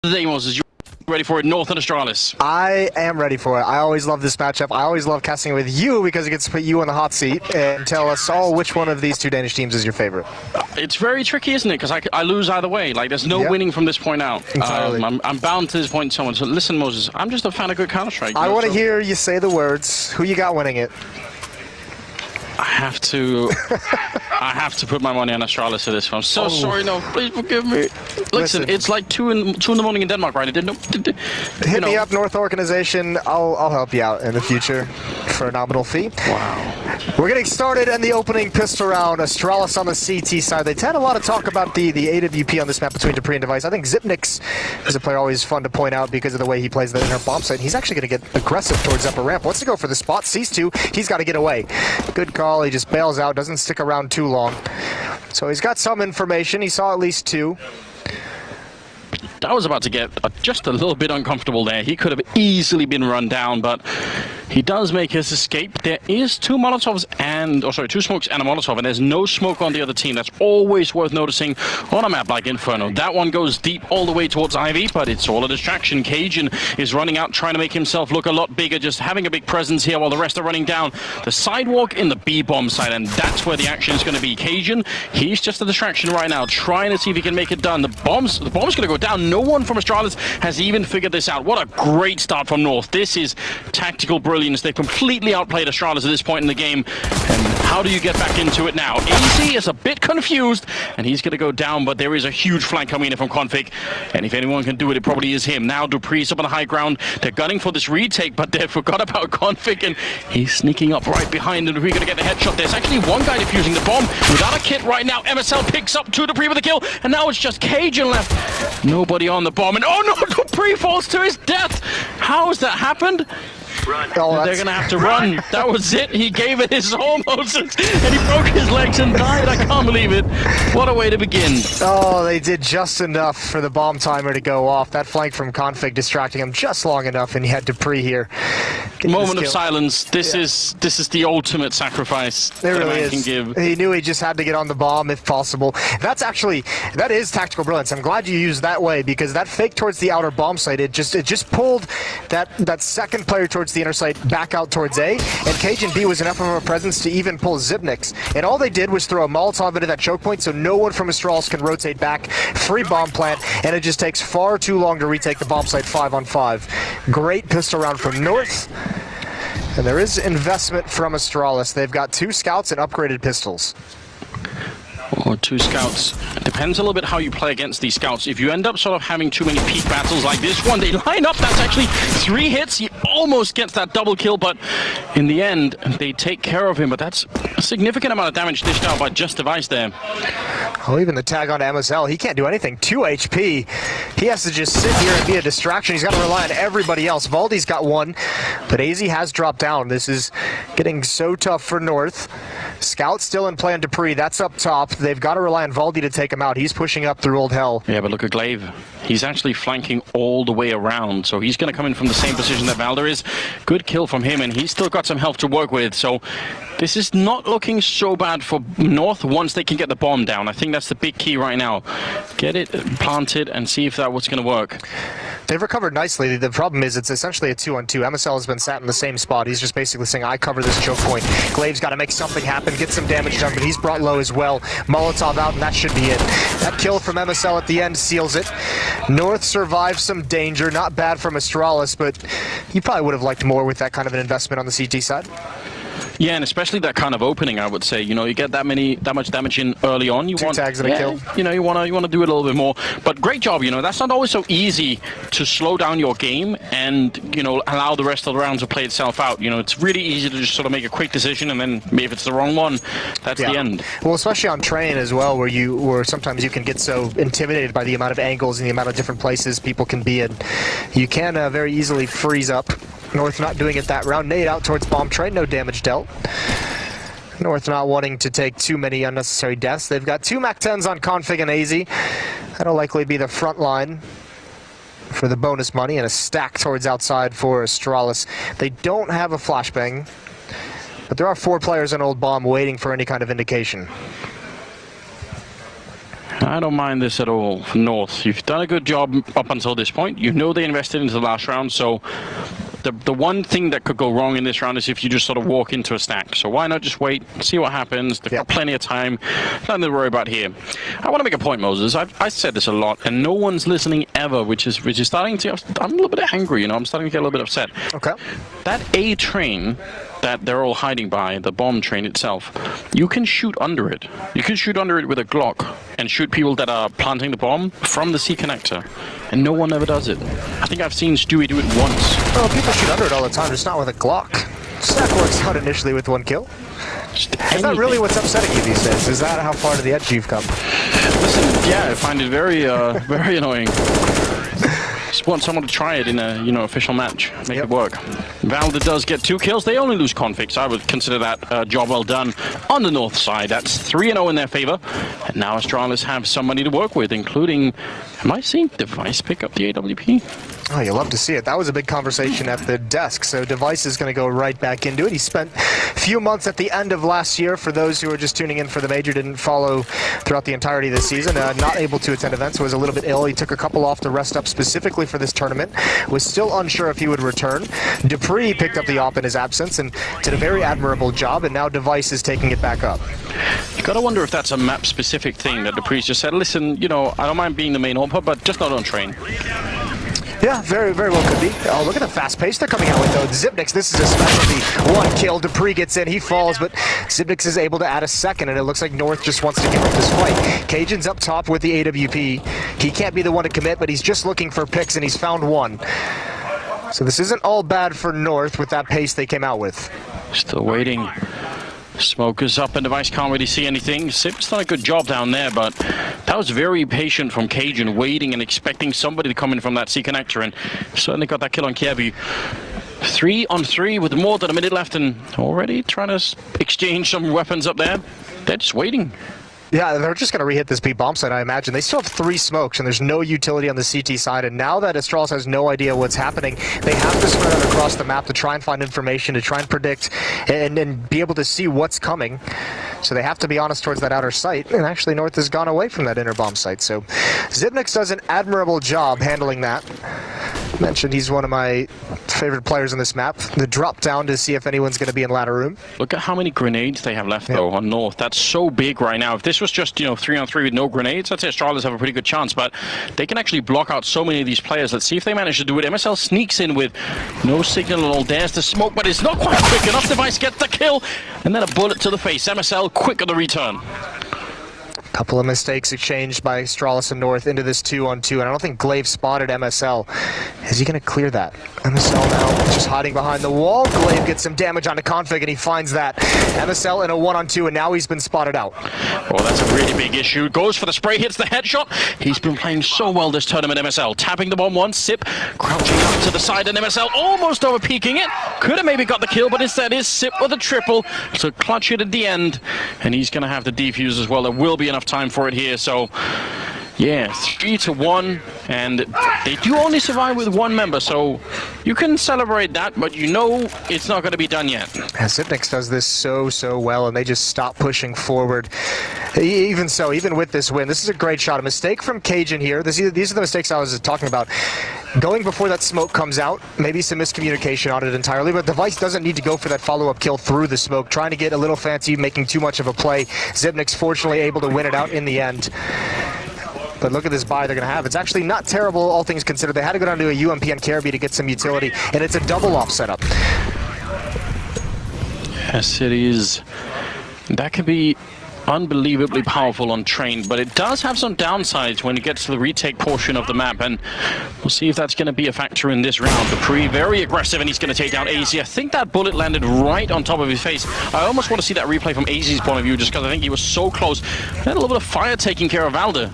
Demos, is you ready for it? North and Astralis. I am ready for it. I always love this matchup. I always love casting with you because it gets to put you on the hot seat and tell us all which one of these two Danish teams is your favorite. It's very tricky, isn't it? Because I lose either way. Like, there's no winning from this point out. Entirely. I'm bound to this point in someone. So listen, Moses, I'm just a fan of good Counter-Strike. I want to hear you say the words. Who you got winning it? I have to put my money on Astralis for this one. I'm so sorry, no, please forgive me. Listen, it's like 2 in the morning in Denmark, right? Hit me up, North Organization. I'll help you out in the future for a nominal fee. Wow. We're getting started in the opening pistol round. Astralis on the CT side. They've had a lot of talk about the AWP on this map between dupreeh and Device. I think Zipnix is a player always fun to point out because of the way he plays the inner bomb site. He's actually going to get aggressive towards upper ramp. Wants to go for the spot. Sees two. He's got to get away. Good call. He just bails out. Doesn't stick around too long. So he's got some information. He saw at least two. I was about to get just a little bit uncomfortable there. He could have easily been run down, but he does make his escape. There is two smokes and a Molotov, and there's no smoke on the other team. That's always worth noticing on a map like Inferno. That one goes deep all the way towards Ivy, but it's all a distraction. Cajun is running out, trying to make himself look a lot bigger, just having a big presence here while the rest are running down the sidewalk in the B-bomb side, and that's where the action is going to be. Cajun, he's just a distraction right now, trying to see if he can make it done. The bomb's going to go down. No one from Astralis has even figured this out. What a great start from North. This is tactical brilliance. They've completely outplayed Astralis at this point in the game. And how do you get back into it now? Easy is a bit confused, and he's going to go down, but there is a huge flank coming in from Config. And if anyone can do it, it probably is him. Now dupreeh's up on the high ground. They're gunning for this retake, but they forgot about Config, and he's sneaking up right behind, and dupreeh going to get the headshot. There's actually one guy defusing the bomb without a kit right now. MSL picks up two dupreeh with a kill, and now it's just Cajun left. Nobody on the bomb, and oh no, dupreeh falls to his death. How has that happened? Oh, they're going to have to run. That was it. He gave it his all, Moses, and he broke his legs and died. I can't believe it. What a way to begin. Oh, they did just enough for the bomb timer to go off. That flank from Config distracting him just long enough, and he had dupreeh here. Moment of silence. This is the ultimate sacrifice it that really a man is. can give. He knew he just had to get on the bomb if possible. That is tactical brilliance. I'm glad you used that way, because that fake towards the outer bomb site, it just pulled that second player towards the inner site back out towards A, and Cajun B was enough of a presence to even pull Zipnix. And all they did was throw a Molotov into that choke point so no one from Astralis can rotate back. Free bomb plant, and it just takes far too long to retake the bomb site 5-on-5. Great pistol round from North. And there is investment from Astralis. They've got 2 scouts and upgraded pistols. Or 2 scouts. It depends a little bit how you play against these scouts. If you end up sort of having too many peak battles like this one, they line up. That's actually 3 hits. He almost gets that double kill, but in the end, they take care of him. But that's a significant amount of damage dished out by just Device there. Oh, even the tag onto MSL, he can't do anything. 2 HP. He has to just sit here and be a distraction. He's got to rely on everybody else. Valdi's got 1, but AZ has dropped down. This is getting so tough for North. Scout still in play on dupreeh. That's up top. They've got to rely on Valdi to take him out. He's pushing up through Old Hell. Yeah, but look at Glaive. He's actually flanking all the way around, so he's going to come in from the same position that Valder is. Good kill from him, and he's still got some health to work with, so this is not looking so bad for North once they can get the bomb down. I think that's the big key right now. Get it planted and see if that was going to work. They've recovered nicely. The problem is it's essentially a 2-on-2. MSL has been sat in the same spot. He's just basically saying, I cover this choke point. Glaive's got to make something happen, get some damage done, but he's brought low as well. Molotov out, and that should be it. That kill from MSL at the end seals it. North survives some danger. Not bad from Astralis, but you probably would have liked more with that kind of an investment on the CT side. Yeah, and especially that kind of opening, I would say. You know, you get that much damage in early on. You 2 want tags and a kill. You know, you want to do it a little bit more. But great job. You know, that's not always so easy to slow down your game and allow the rest of the round to play itself out. You know, it's really easy to just sort of make a quick decision, and then maybe if it's the wrong one, that's the end. Well, especially on train as well, where sometimes you can get so intimidated by the amount of angles and the amount of different places people can be in. You can very easily freeze up. North not doing it that round. Nade out towards bomb train, no damage dealt. North not wanting to take too many unnecessary deaths. They've got 2 MAC-10s on Config and AZ. That'll likely be the front line for the bonus money, and a stack towards outside for Astralis. They don't have a flashbang, but there are 4 players on Old Bomb waiting for any kind of indication. I don't mind this at all. North, you've done a good job up until this point. You know they invested into the last round, so the one thing that could go wrong in this round is if you just sort of walk into a stack. So why not just wait, see what happens? They've got plenty of time. Nothing to worry about here. I want to make a point, Moses. I said this a lot, and no one's listening ever, which is starting to. I'm a little bit angry, you know. I'm starting to get a little bit upset. Okay. That A train that they're all hiding by, the bomb train itself, you can shoot under it. You can shoot under it with a Glock and shoot people that are planting the bomb from the C connector. And no one ever does it. I think I've seen Stewie do it once. Oh, people shoot under it all the time, just not with a Glock. Stack works out initially with one kill. Is that really what's upsetting you these days? Is that how far to the edge you've come? Listen, yeah, I find it very, very annoying. Just want someone to try it in a, official match. Make it work. Valda does get 2 kills. They only lose configs. I would consider that job well done on the north side. That's 3-0 in their favor. And now Astralis have somebody to work with, including, am I seeing Device pick up the AWP? Oh, you love to see it. That was a big conversation at the desk. So Device is going to go right back into it. He spent a few months at the end of last year. For those who are just tuning in for the major, didn't follow throughout the entirety of the season, not able to attend events, was a little bit ill. He took a couple off to rest up specifically for this tournament. Was still unsure if he would return. Dupree picked up the op in his absence and did a very admirable job, and now Device is taking it back up. You gotta wonder if that's a map-specific thing that Dupree's just said, listen, I don't mind being the main AWP, but just not on train. Yeah, very, very well could be. Oh, look at the fast pace they're coming out with, though. Zipnix, this is a specialty. 1 kill. Dupree gets in. He falls, but Zipnix is able to add a second, and it looks like North just wants to give up this fight. Cajun's up top with the AWP. He can't be the one to commit, but he's just looking for picks, and he's found one. So this isn't all bad for North with that pace they came out with. Still waiting. Smoke is up and Device can't really see anything. Sip's done a good job down there, but that was very patient from Cajun, waiting and expecting somebody to come in from that C connector, and certainly got that kill on Kievu. 3-on-3 with more than a minute left and already trying to exchange some weapons up there. They're just waiting. Yeah, they're just going to re-hit this B bomb site, I imagine. They still have 3 smokes, and there's no utility on the CT side. And now that Astralis has no idea what's happening, they have to spread out across the map to try and find information, to try and predict, and be able to see what's coming. So they have to be honest towards that outer site. And actually, North has gone away from that inner bomb site. So Zipnix does an admirable job handling that. Mentioned he's one of my favorite players on this map. The drop down to see if anyone's going to be in ladder room. Look at how many grenades they have left, though, on North. That's so big right now. If this was just, 3-on-3 with no grenades, I'd say Astralis have a pretty good chance, but they can actually block out so many of these players. Let's see if they manage to do it. MSL sneaks in with no signal at all, dares to smoke, but it's not quite quick enough. Device gets the kill, and then a bullet to the face. MSL quick on the return. Couple of mistakes exchanged by Astralis and North into this 2-on-2, and I don't think Glaive spotted MSL. Is he going to clear that? MSL now just hiding behind the wall. Glaive gets some damage onto Config, and he finds that. MSL in a 1-on-2, and now he's been spotted out. Oh, that's a really big issue. Goes for the spray, hits the headshot. He's been playing so well this tournament, MSL. Tapping the bomb once, Sip crouching up to the side, and MSL almost over peeking it. Could have maybe got the kill, but instead is Sip with a triple to clutch it at the end, and he's going to have to defuse as well. There will be enough time for it here, so yeah, 3-1, and they do only survive with 1 member, so you can celebrate that, but it's not going to be done yet. Yeah, Zipnix does this so well, and they just stop pushing forward. Even so, even with this win, this is a great shot. A mistake from Cajun here. These are the mistakes I was talking about. Going before that smoke comes out, maybe some miscommunication on it entirely, but Device doesn't need to go for that follow-up kill through the smoke, trying to get a little fancy, making too much of a play. Zipnix fortunately able to win it out in the end. But look at this buy they're going to have. It's actually not terrible, all things considered. They had to go down to a UMP and Caribbean to get some utility, and it's a double-off setup. Yes, it is. That could be unbelievably powerful on train, but it does have some downsides when it gets to the retake portion of the map, and we'll see if that's going to be a factor in this round. Dupree very aggressive, and he's going to take down AZ. I think that bullet landed right on top of his face. I almost want to see that replay from AZ's point of view, just because I think he was so close. Had a little bit of fire taking care of Valda.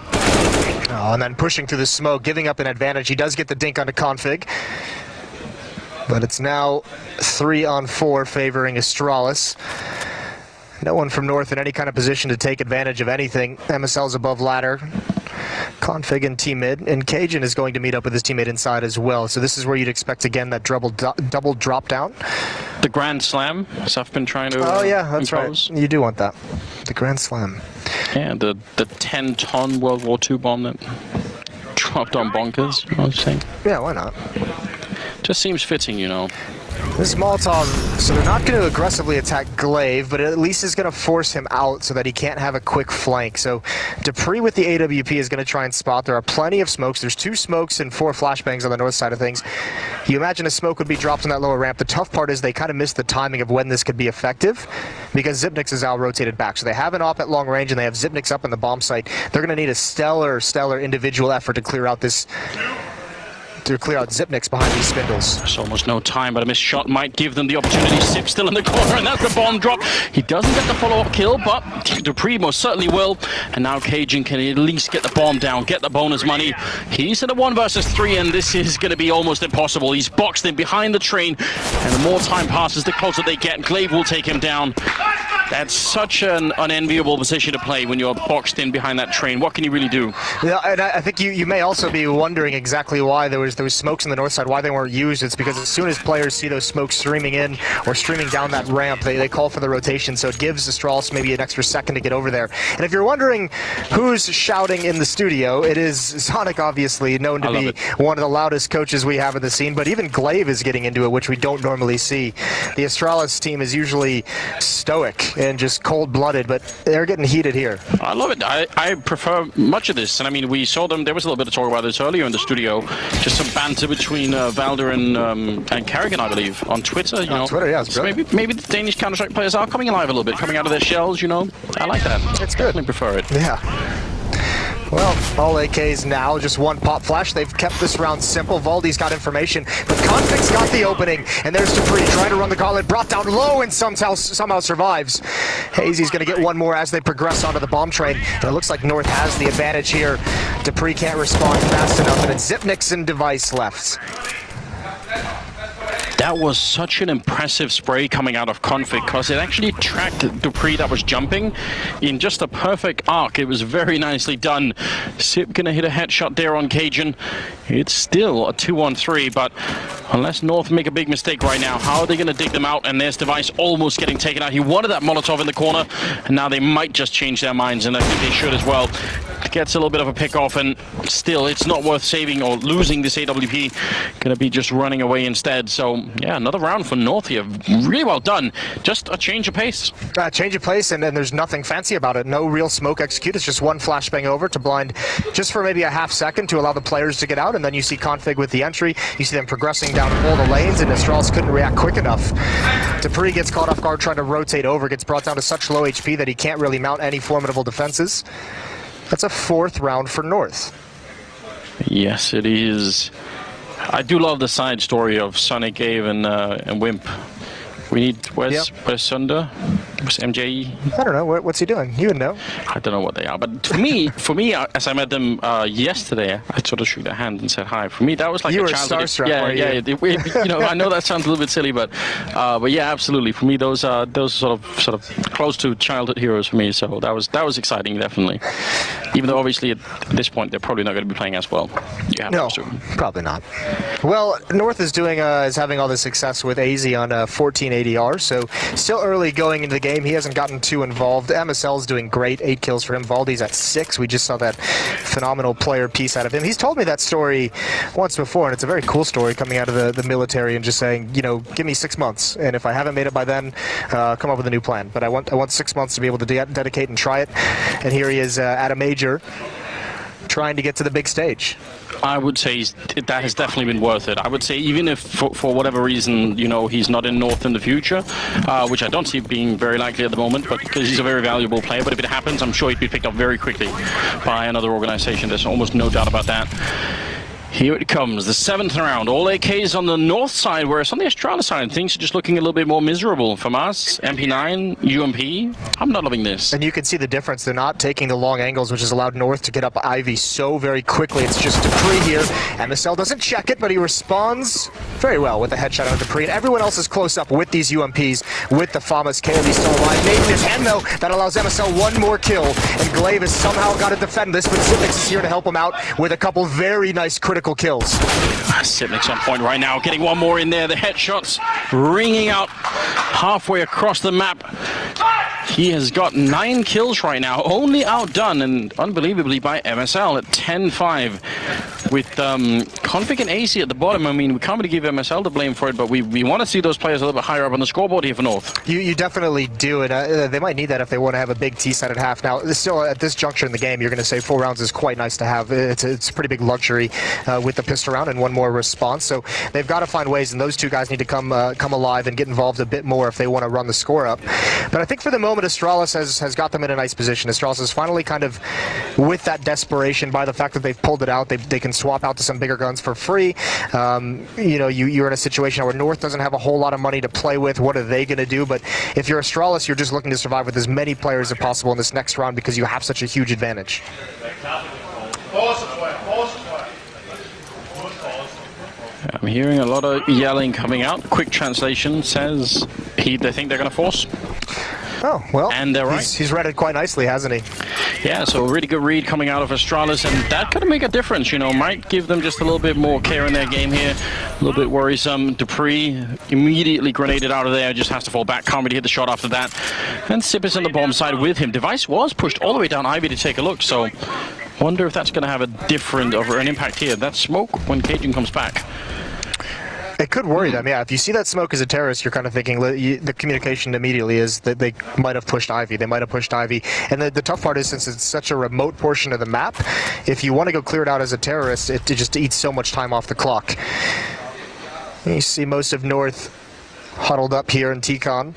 Oh, and then pushing through the smoke, giving up an advantage. He does get the dink onto Config, but it's now 3-on-4 favoring Astralis. No one from North in any kind of position to take advantage of anything. MSL's above ladder. Config in T-mid, and Cajun is going to meet up with his teammate inside as well. So this is where you'd expect, again, that double drop down. The Grand Slam, as I've been trying to Oh, yeah, that's impose. right. You do want that. The Grand Slam. Yeah, the 10-ton World War II bomb that dropped on bonkers, I was saying. Yeah, why not? Just seems fitting, you know. This is Molotov, so they're not going to aggressively attack Glaive, but it at least is going to force him out so that he can't have a quick flank. So Dupree with the AWP is going to try and spot. There are plenty of smokes. There's 2 smokes and 4 flashbangs on the north side of things. You imagine a smoke would be dropped on that lower ramp. The tough part is they kind of missed the timing of when this could be effective because Zipnix is now rotated back. So they have an op at long range and they have Zipnix up in the bomb site. They're going to need a stellar individual effort to clear out this... to clear out Zipnix behind these spindles. There's almost no time, but a missed shot might give them the opportunity. Sip still in the corner, and that's the bomb drop. He doesn't get the follow-up kill, but Dupree most certainly will. And now Cajun can at least get the bomb down, get the bonus money. He's in a 1 versus 3, and this is going to be almost impossible. He's boxed in behind the train, and the more time passes, the closer they get. Glaive will take him down. That's such an unenviable position to play when you're boxed in behind that train. What can you really do? Yeah, and I think you may also be wondering exactly why there was smokes on the north side, why they weren't used. It's because as soon as players see those smokes streaming in or streaming down that ramp, they call for the rotation, so it gives Astralis maybe an extra second to get over there. And if you're wondering who's shouting in the studio, it is Sonic, obviously, known to be one of the loudest coaches we have in the scene, but even Glaive is getting into it, which we don't normally see. The Astralis team is usually stoic and just cold-blooded, but they're getting heated here. I love it. I prefer much of this, and I mean, we saw them, there was a little bit of talk about this earlier in the studio, just some banter between Valder and Kerrigan, I believe, on Twitter, you know. Twitter, yeah, it's so maybe the Danish Counter-Strike players are coming alive a little bit, coming out of their shells, you know. I like that. It's good. Definitely prefer it. Yeah. Well, all AKs now, just 1 pop flash. They've kept this round simple. Valdi's got information, but Config's got the opening, and there's Dupree trying to run the gauntlet, brought down low and somehow survives. Hazy's going to get 1 more as they progress onto the bomb train, and it looks like North has the advantage here. Dupree can't respond fast enough, and it's Zipnix and Device left. That was such an impressive spray coming out of Config because it actually tracked Dupree that was jumping in just a perfect arc. It was very nicely done. Sip gonna hit a headshot there on Cajun. It's still a 2-on-3, but unless North make a big mistake right now, how are they gonna dig them out? And there's Device almost getting taken out. He wanted that Molotov in the corner, and now they might just change their minds, and I think they should as well. Gets a little bit of a pick off, and still it's not worth saving or losing this AWP. Gonna be just running away instead. So yeah, another round for North here. Really well done. Just a change of pace. Change of pace, and there's nothing fancy about it. No real smoke execute. It's just 1 flashbang over to blind just for maybe a half second to allow the players to get out, and then you see Config with the entry. You see them progressing down all the lanes, and Astralis couldn't react quick enough. Dupree gets caught off guard trying to rotate over, gets brought down to such low HP that he can't really mount any formidable defenses. That's a 4th round for North. Yes, it is. I do love the side story of Sonic, Gave, and Wimp. We need... Where's Sunder? Where's MJE? I don't know. What's he doing? You would know. I don't know what they are. But for me, as I met them yesterday, I sort of shook their hand and said hi. For me, that was like you a were childhood... starstruck, Yeah. You know, I know that sounds a little bit silly, but yeah, absolutely. For me, those are sort of close to childhood heroes for me. So that was exciting, definitely. Even though obviously at this point they're probably not going to be playing as well. No, probably not. Well, North is having all the success with AZ on 14 ADR, so still early going into the game. He hasn't gotten too involved. MSL's doing great, 8 kills for him. Valdi's at 6. We just saw that phenomenal player piece out of him. He's told me that story once before, and it's a very cool story coming out of the military and just saying, you know, give me 6 months, and if I haven't made it by then, come up with a new plan. But I want 6 months to be able to dedicate and try it, and here he is at a major trying to get to the big stage. I would say that has definitely been worth it. I would say even if for whatever reason, you know, he's not in North in the future, which I don't see being very likely at the moment, but because he's a very valuable player, but if it happens, I'm sure he'd be picked up very quickly by another organization. There's almost no doubt about that. Here it comes, the 7th round. All AKs on the north side, whereas on the Astralis side, things are just looking a little bit more miserable. From us, MP9, UMP, I'm not loving this. And you can see the difference. They're not taking the long angles, which has allowed North to get up Ivy so very quickly. It's just Dupree here. MSL doesn't check it, but he responds very well with the headshot on Dupree. And everyone else is close up with these UMPs, with the FAMAs. KLB still alive. Made in his hand, though. That allows MSL one more kill. And Glaive has somehow got to defend this, but Zipix is here to help him out with a couple very nice critical kills. Sipnik's on point right now, getting one more in there. The headshots ringing out halfway across the map. He has got 9 kills right now, only outdone, and unbelievably, by MSL at 10-5. With Config and AC at the bottom, I mean, we can't really give MSL the blame for it, but we want to see those players a little bit higher up on the scoreboard here for North. You definitely do, and they might need that if they want to have a big T-side at half. Now, still at this juncture in the game, you're going to say 4 rounds is quite nice to have. It's a pretty big luxury with the pistol round and one more response. So they've got to find ways, and those two guys need to come alive and get involved a bit more if they want to run the score up. But I think for the moment, Astralis has got them in a nice position. Astralis is finally kind of with that desperation by the fact that they've pulled it out. They can swap out to some bigger guns for free. You know, you're in a situation where North doesn't have a whole lot of money to play with. What are they going to do? But if you're Astralis, you're just looking to survive with as many players as possible in this next round because you have such a huge advantage. I'm hearing a lot of yelling coming out. Quick translation says they think they're going to force. Oh, well, and they're right. He's read it quite nicely, hasn't he? Yeah, so a really good read coming out of Astralis, and that could make a difference, you know, might give them just a little bit more care in their game here. A little bit worrisome. Dupree immediately grenaded out of there, just has to fall back, can't really hit the shot after that. And Sip is on the bomb side with him. Device was pushed all the way down Ivy to take a look, so wonder if that's going to have a different, or an impact here. That smoke when Cajun comes back. It could worry them, yeah. If you see that smoke as a terrorist, you're kind of thinking the communication immediately is that they might have pushed Ivy. They might have pushed Ivy. And the tough part is, since it's such a remote portion of the map, if you want to go clear it out as a terrorist, it just eats so much time off the clock. You see most of North huddled up here in T-Con.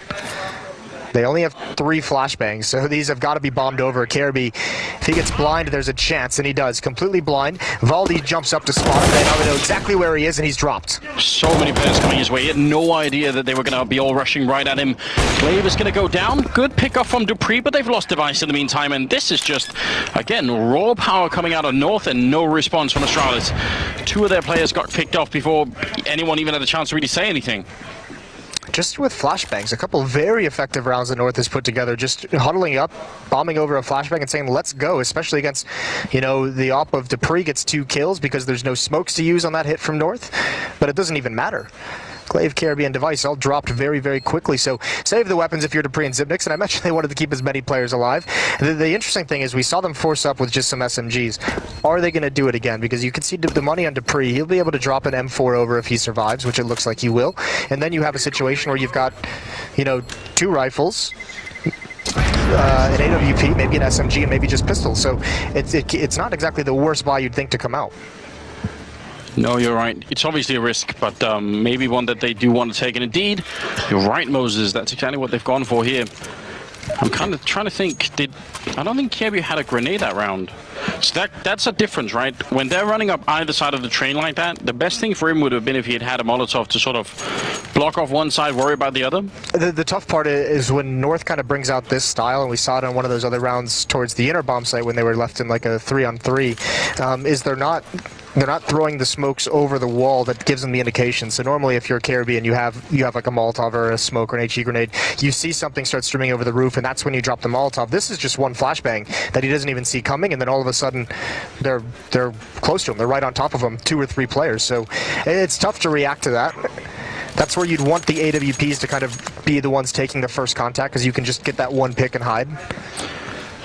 They only have 3 flashbangs, so these have got to be bombed over. Careby, if he gets blind, there's a chance, and he does. Completely blind. Valdi jumps up to spot him. They now know exactly where he is, and he's dropped. So many players coming his way. He had no idea that they were going to be all rushing right at him. Glaive is going to go down. Good pickup from Dupree, but they've lost Device in the meantime, and this is just, again, raw power coming out of North and no response from Astralis. 2 of their players got picked off before anyone even had a chance to really say anything. Just with flashbangs, a couple very effective rounds that North has put together, just huddling up, bombing over a flashbang and saying, let's go, especially against, you know, the op of Dupree gets 2 kills because there's no smokes to use on that hit from North, but it doesn't even matter. Glaive, Caribbean, Device all dropped very, very quickly. So save the weapons if you're Dupree and Zipnix, and I mentioned they wanted to keep as many players alive. The interesting thing is we saw them force up with just some SMGs. Are they going to do it again? Because you can see the money on Dupree. He'll be able to drop an M4 over if he survives, which it looks like he will. And then you have a situation where you've got, you know, 2 rifles, an AWP, maybe an SMG, and maybe just pistols. So it's not exactly the worst buy you'd think to come out. No, you're right. It's obviously a risk, but maybe one that they do want to take. And indeed, you're right, Moses. That's exactly what they've gone for here. I'm kind of trying to think. I don't think Kirby had a grenade that round. So that's a difference, right? When they're running up either side of the train like that, the best thing for him would have been if he had had a Molotov to sort of block off one side, worry about the other. The tough part is when North kind of brings out this style, and we saw it on one of those other rounds towards the inner bomb site when they were left in like a 3-on-3, is they're not throwing the smokes over the wall that gives them the indication. So normally if you're a Caribbean, you have like a Molotov or a smoke or an HE grenade, you see something start streaming over the roof, and that's when you drop the Molotov. This is just one flashbang that he doesn't even see coming, and then all of a sudden they're close to him. They're right on top of him, 2 or 3 players. So it's tough to react to that. That's where you'd want the AWPs to kind of be the ones taking the first contact, because you can just get that one pick and hide.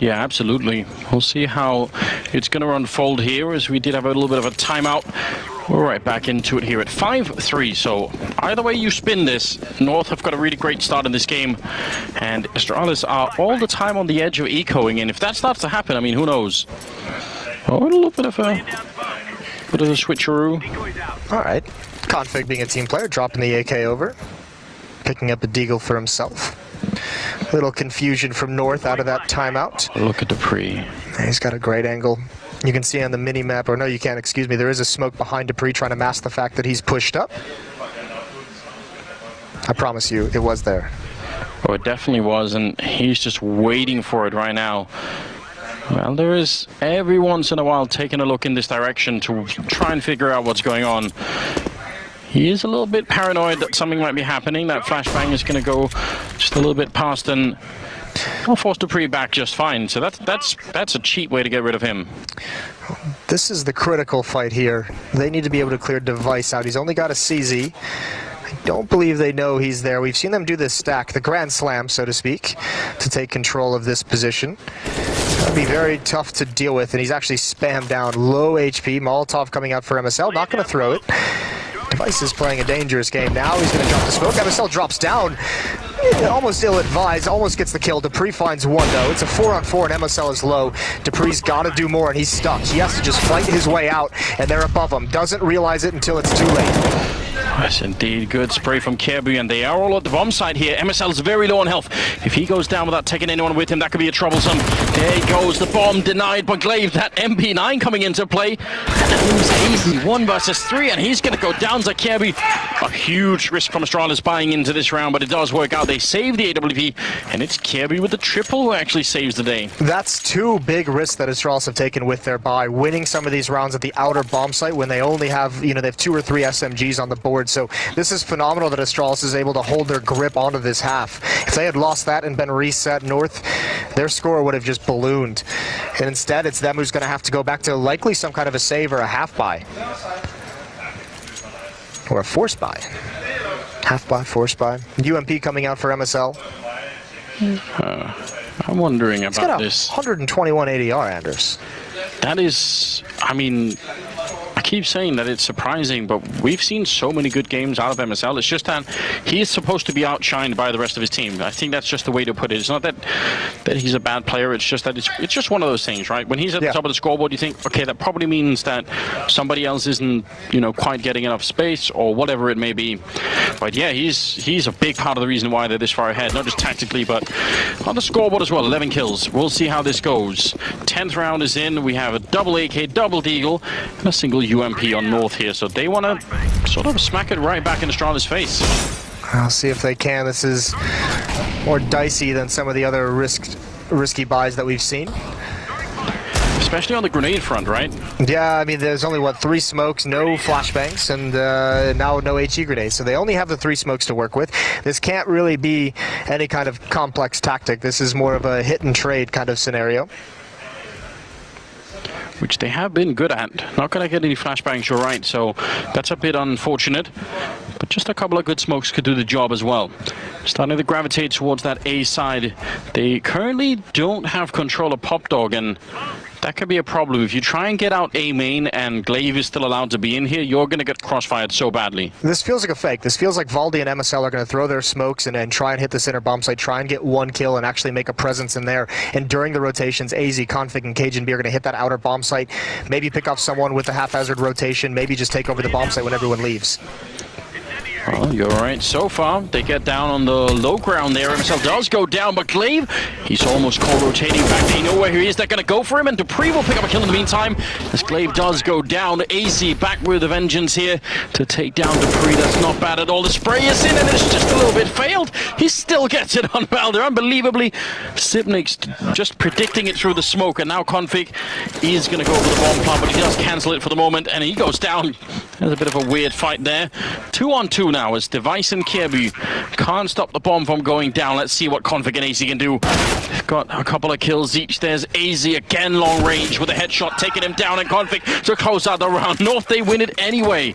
Yeah, absolutely. We'll see how it's going to unfold here, as we did have a little bit of a timeout. We're right back into it here at 5-3. So either way you spin this, North have got a really great start in this game, and Astralis are all the time on the edge of ecoing, and if that starts to happen, I mean, who knows? Oh, a little bit of a switcheroo. All right. Config being a team player, dropping the AK over, picking up a deagle for himself. Little confusion from North out of that timeout. Look at Dupree. He's got a great angle. You can see on the mini-map, or no, you can't, excuse me, there is a smoke behind Dupree trying to mask the fact that he's pushed up. I promise you, it was there. Oh, it definitely was, and he's just waiting for it right now. Well, there is every once in a while taking a look in this direction to try and figure out what's going on. He is a little bit paranoid that something might be happening. That flashbang is going to go just a little bit past, and I'll force Dupree back just fine. So that's a cheap way to get rid of him. This is the critical fight here. They need to be able to clear Device out. He's only got a CZ. I don't believe they know he's there. We've seen them do this stack, the Grand Slam, so to speak, to take control of this position. That'd be very tough to deal with, and he's actually spammed down. Low HP, Molotov coming out for MSL, not going to throw it. Device is playing a dangerous game now. He's going to drop the smoke. MSL drops down. Almost ill-advised, almost gets the kill. Dupree finds one, though. It's a 4-on-4, and MSL is low. Dupree's got to do more, and he's stuck. He has to just fight his way out, and they're above him. Doesn't realize it until it's too late. Yes, indeed. Good spray from Kirby, and they are all at the bomb side here. MSL is very low on health. If he goes down without taking anyone with him, that could be a troublesome. There he goes. The bomb denied by Glaive. That MP9 coming into play. And it was easy. 1 versus 3, and he's going to go down to Kirby. A huge risk from Astralis buying into this round, but it does work out. They save the AWP, and it's Kirby with the triple who actually saves the day. That's 2 big risks that Astralis have taken with their buy. Winning some of these rounds at the outer bomb site when they only have, they have 2 or 3 SMGs on the board. So this is phenomenal that Astralis is able to hold their grip onto this half. If they had lost that and been reset north, their score would have just ballooned. And instead, it's them who's going to have to go back to likely some kind of a save or a half buy. Or a force buy. Half buy, force buy. UMP coming out for MSL. I'm wondering It's about got this. 121 ADR, Anders. That is, I mean, I keep saying that it's surprising, but we've seen so many good games out of MSL. It's just that he is supposed to be outshined by the rest of his team. I think that's just the way to put it. It's not that he's a bad player. It's just that it's just one of those things, right? When he's at the top of the scoreboard, you think, okay, that probably means that somebody else isn't, quite getting enough space or whatever it may be. But yeah, he's a big part of the reason why they're this far ahead, not just tactically, but on the scoreboard as well. 11 kills. We'll see how this goes. 10th round is in. We have a double AK, double deagle, and a single UMP on North here. So they want to sort of smack it right back in Astralis' face. I'll see if they can. This is more dicey than some of the other risky buys that we've seen. Especially on the grenade front, right? Yeah, I mean, there's only, 3 smokes, no flashbangs, and now no HE grenades. So they only have the 3 smokes to work with. This can't really be any kind of complex tactic. This is more of a hit and trade kind of scenario. Which they have been good at. Not going to get any flashbangs, you're right, so that's a bit unfortunate. But just a couple of good smokes could do the job as well. Starting to gravitate towards that A side. They currently don't have control of Pop Dog, and that could be a problem. If you try and get out A main and Glaive is still allowed to be in here, you're going to get crossfired so badly. This feels like a fake. This feels like Valdi and MSL are going to throw their smokes and try and hit the center bomb site, try and get 1 kill and actually make a presence in there. And during the rotations, AZ, Config, and Cajun B are going to hit that outer bomb site, maybe pick off someone with a haphazard rotation, maybe just take over the bomb site when everyone leaves. Well, you're right. So far, they get down on the low ground there. MSL does go down, but Glaive, he's almost co-rotating back. They know where he is. They're going to go for him, and Dupree will pick up a kill in the meantime. As Glaive does go down, AZ back with a vengeance here to take down Dupree. That's not bad at all. The spray is in, and it's just a little bit failed. He still gets it on Valder. Unbelievably, Sipnik's just predicting it through the smoke, and now Config is going to go for the bomb plant, but he does cancel it for the moment, and he goes down. There's a bit of a weird fight there. 2-on-2 now as Device and Kirby can't stop the bomb from going down. Let's see what Config and AZ can do. They've got a couple of kills each. There's AZ again, long range with a headshot, taking him down, and Config to close out the round. North, they win it anyway.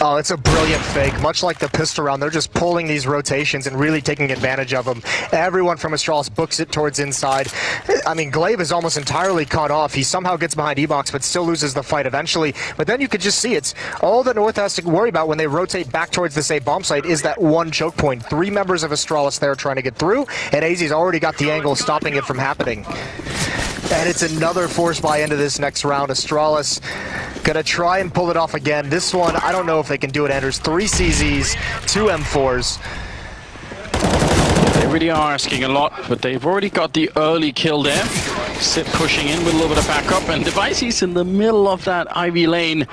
Oh, it's a brilliant fake. Much like the pistol round, they're just pulling these rotations and really taking advantage of them. Everyone from Astralis books it towards inside. I mean, Glaive is almost entirely cut off. He somehow gets behind E-Box, but still loses the fight eventually. But then you could just see it's all that North has to worry about when they rotate back towards this A bomb site is that 1 choke point. 3 members of Astralis there trying to get through, and AZ's already got the angle stopping it from happening. And it's another force buy into this next round. Astralis gonna try and pull it off again. This one, I don't know if they can do it, Anders. 3 CZs, 2 M4s. They really are asking a lot, but they've already got the early kill there. Sip pushing in with a little bit of backup, and Device is in the middle of that Ivy lane.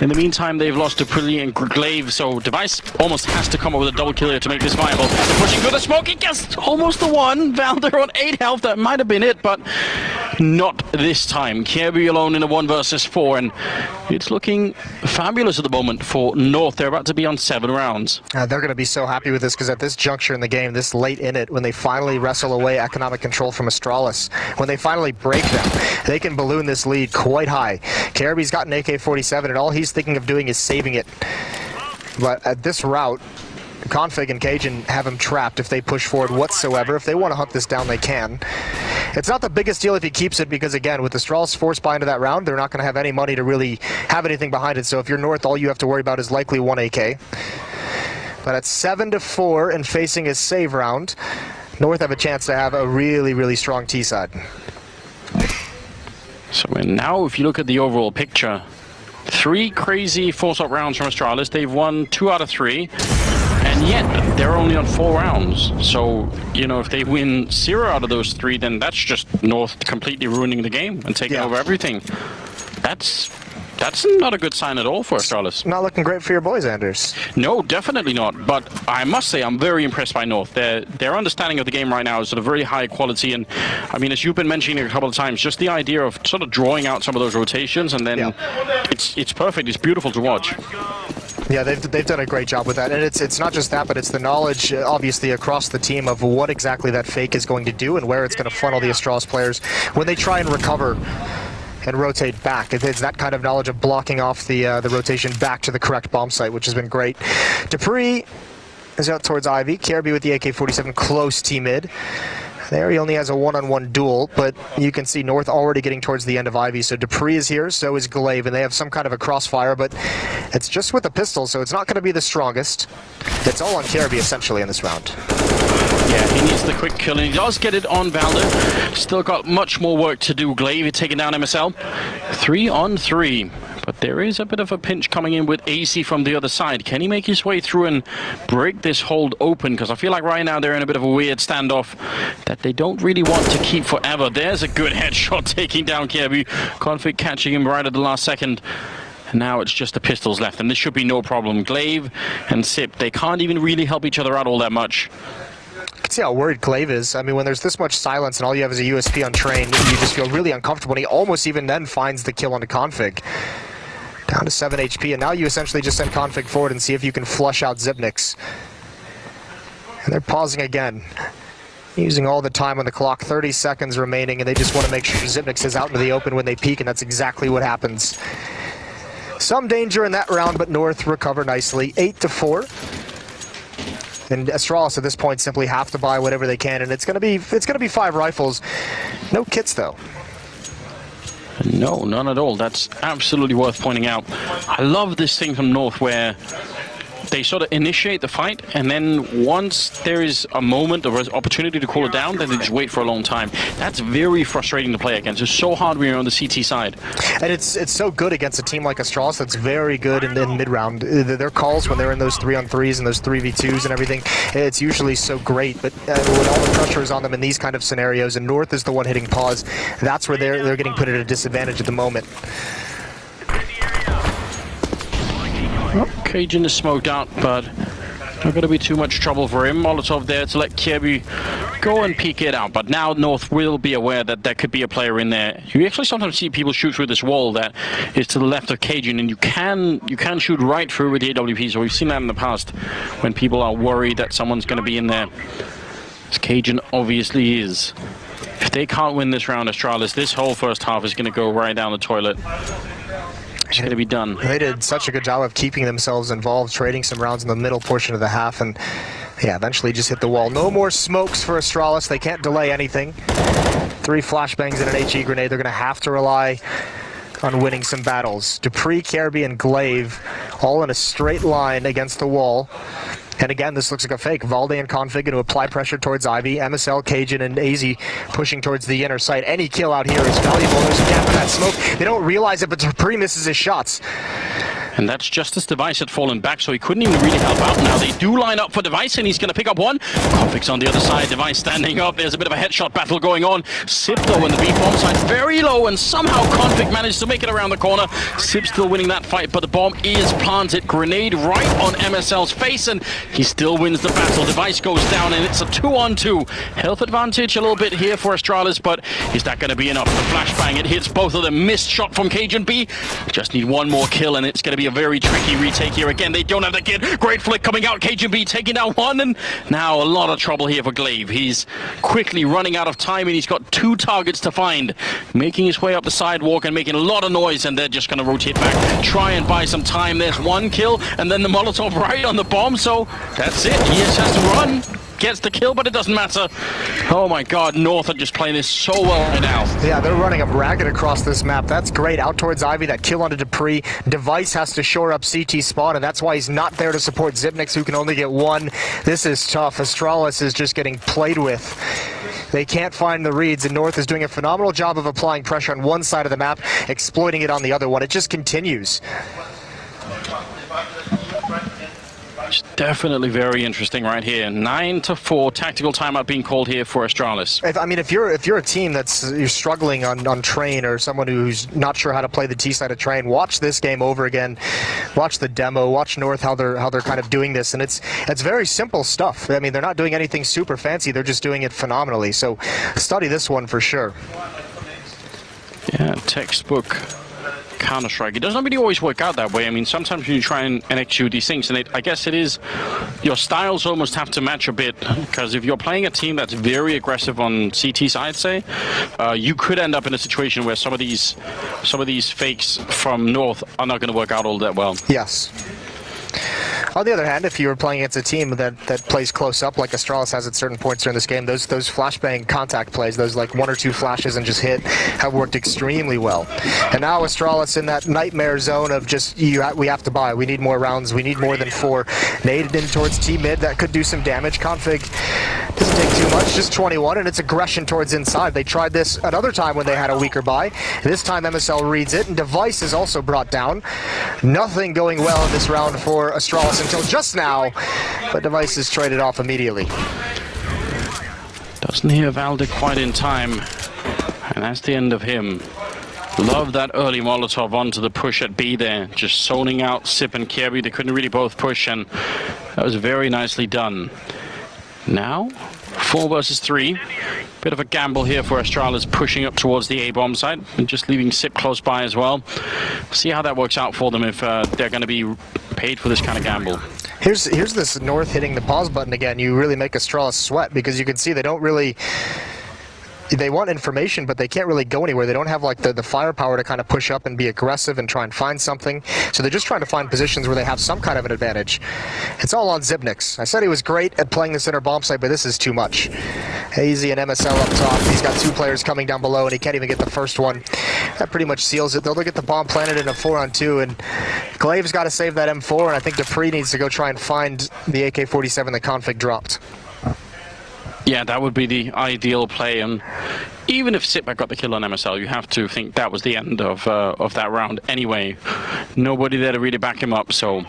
In the meantime, they've lost to Prilly and Glaive, so Device almost has to come up with a double kill here to make this viable. They're pushing through the smoke, he gets almost the one. Valder on 8 health, that might have been it, but not this time. Kirby alone in a 1 versus 4, and it's looking fabulous at the moment for North. They're about to be on 7 rounds. They're going to be so happy with this, because at this juncture in the game, this late in it, when they finally wrestle away economic control from Astralis, when they finally break them, they can balloon this lead quite high. Kirby's got an AK-47, and all he's thinking of doing is saving it. But at this route, Config and Cajun have him trapped if they push forward whatsoever. If they want to hunt this down, they can. It's not the biggest deal if he keeps it, because again, with Astralis forced buy into that round, they're not going to have any money to really have anything behind it. So if you're North, all you have to worry about is likely 1 AK. But at 7-4 and facing his save round, North have a chance to have a really, really strong T side. So now if you look at the overall picture, 3 crazy 4-stop rounds from Astralis. They've won 2 out of 3. And yet, they're only on 4 rounds. So, you know, if they win 0 out of those 3, then that's just North completely ruining the game and taking over everything. That's not a good sign at all for Astralis. Not looking great for your boys, Anders. No, definitely not. But I must say, I'm very impressed by North. Their understanding of the game right now is sort of very high quality. And, I mean, as you've been mentioning a couple of times, just the idea of sort of drawing out some of those rotations, and then it's perfect. It's beautiful to watch. Yeah, they've done a great job with that, and it's not just that, but it's the knowledge, obviously, across the team of what exactly that fake is going to do and where it's going to funnel the Astralis players when they try and recover and rotate back. It's that kind of knowledge of blocking off the rotation back to the correct bomb site, which has been great. Dupree is out towards Ivy. Kirby with the AK-47 close T-mid. There he only has a 1-on-1 duel, but you can see North already getting towards the end of Ivy. So Dupree is here, so is Glaive, and they have some kind of a crossfire, but it's just with a pistol, so it's not going to be the strongest. It's all on Kirby, essentially, in this round. Yeah, he needs the quick kill, and he does get it on Valder. Still got much more work to do. Glaive taking down MSL. 3 on 3. But there is a bit of a pinch coming in with AC from the other side. Can he make his way through and break this hold open? Because I feel like right now they're in a bit of a weird standoff that they don't really want to keep forever. There's a good headshot taking down Kirby. Config catching him right at the last second. And now it's just the pistols left, and this should be no problem. Glaive and Sip, they can't even really help each other out all that much. You can see how worried Glaive is. I mean, when there's this much silence and all you have is a USP untrained, you just feel really uncomfortable. And he almost even then finds the kill onto Config. Down to 7 HP, and now you essentially just send Config forward and see if you can flush out Zipnix. And they're pausing again, using all the time on the clock. 30 seconds remaining, and they just want to make sure Zipnix is out into the open when they peek, and that's exactly what happens. Some danger in that round, but North recover nicely. 8-4. And Astralis at this point simply have to buy whatever they can, and it's gonna be 5 rifles. No kits though. No, none at all. That's absolutely worth pointing out. I love this thing from North where they sort of initiate the fight, and then once there is a moment or an opportunity to cool it down, then they just wait for a long time. That's very frustrating to play against. It's so hard when you're on the CT side. And it's so good against a team like Astralis that's very good in mid-round. Their calls when they're in those 3-on-3s and those 3v2s and everything, it's usually so great, but when all the pressure is on them in these kind of scenarios, and North is the one hitting pause, that's where they're getting put at a disadvantage at the moment. Well, Cajun is smoked out, but not going to be too much trouble for him. Molotov there to let Kirby go and peek it out. But now North will be aware that there could be a player in there. You actually sometimes see people shoot through this wall that is to the left of Cajun, and you can shoot right through with the AWP. So we've seen that in the past when people are worried that someone's going to be in there. As Cajun obviously is. If they can't win this round, Astralis, this whole first half is going to go right down the toilet. It's going to be done. They did such a good job of keeping themselves involved, trading some rounds in the middle portion of the half, and yeah, eventually just hit the wall. No more smokes for Astralis. They can't delay anything. 3 flashbangs and an HE grenade. They're going to have to rely on winning some battles. Dupree, Kirby, and Glaive all in a straight line against the wall. And again, this looks like a fake. Valde and Config to apply pressure towards Ivy. MSL, Cajun, and AZ pushing towards the inner site. Any kill out here is valuable. There's a gap in that smoke. They don't realize it, but Dupree misses his shots. And that's just as Device had fallen back, so he couldn't even really help out. Now they do line up for Device, and he's going to pick up one. Conflict's on the other side. Device standing up. There's a bit of a headshot battle going on. Sip, though, in the B-bomb side, very low, and somehow Conflict managed to make it around the corner. Sip still winning that fight, but the bomb is planted. Grenade right on MSL's face, and he still wins the battle. Device goes down, and it's a 2-on-2. Health advantage a little bit here for Astralis, but is that going to be enough? The flashbang, it hits both of them. Missed shot from Cajun B. Just need one more kill, and it's going to be a very tricky retake here. Again, they don't have the kid. Great flick coming out. Cajun B taking down one, and now a lot of trouble here for Glaive. He's quickly running out of time, and he's got 2 targets to find. Making his way up the sidewalk and making a lot of noise, and they're just going to rotate back. Try and buy some time. There's one kill, and then the Molotov right on the bomb, so that's it. He just has to run. Gets the kill, but it doesn't matter. Oh my god, North are just playing this so well right now. Yeah, they're running up ragged across this map. That's great. Out towards Ivy, that kill onto Dupree. Device has to shore up CT spawn, and that's why he's not there to support Zipnix, who can only get one. This is tough. Astralis is just getting played with. They can't find the reads, and North is doing a phenomenal job of applying pressure on one side of the map, exploiting it on the other one. It just continues. Definitely very interesting right here. 9-4 tactical timeout being called here for Astralis. If you're a team you're struggling on train, or someone who's not sure how to play the T side of train, watch this game over again. Watch the demo. Watch North how they're kind of doing this, and it's very simple stuff. I mean, they're not doing anything super fancy. They're just doing it phenomenally. So study this one for sure. Yeah, textbook Counter-Strike. It doesn't really always work out that way. I mean, sometimes you try and execute these things, and I guess it is, your styles almost have to match a bit, because if you're playing a team that's very aggressive on CT side, say, you could end up in a situation where some of these fakes from North are not going to work out all that well. Yes. On the other hand, if you were playing against a team that plays close up, like Astralis has at certain points during this game, those flashbang contact plays, those like 1 or 2 flashes and just hit, have worked extremely well. And now Astralis in that nightmare zone of just, we have to buy, we need more rounds, we need more than 4. Naded in towards T-mid, that could do some damage. Config doesn't take too much, just 21, and it's aggression towards inside. They tried this another time when they had a weaker buy. This time MSL reads it, and Device is also brought down. Nothing going well in this round for Astralis until just now, but Device is traded off immediately. Doesn't hear Valde quite in time, and that's the end of him. Love that early Molotov onto the push at B there, just zoning out Sip and Kirby. They couldn't really both push, and that was very nicely done. Now, 4 versus 3. Bit of a gamble here for Astralis, pushing up towards the A-bomb side and just leaving Sip close by as well. See how that works out for them if they're going to be paid for this kind of gamble. Here's this North hitting the pause button again. You really make Astralis sweat, because you can see they don't really... They want information, but they can't really go anywhere. They don't have like the firepower to kind of push up and be aggressive and try and find something. So they're just trying to find positions where they have some kind of an advantage. It's all on Zipnix. I said he was great at playing the center bomb site, but this is too much. Hazy and MSL up top. He's got 2 players coming down below, and he can't even get the first one. That pretty much seals it. They'll get the bomb planted in a 4-on-2, and Glaive's got to save that M4, and I think Dupree needs to go try and find the AK-47 that Config dropped. Yeah, that would be the ideal play, and even if Sipback got the kill on MSL, you have to think that was the end of that round anyway. Nobody there to really back him up, so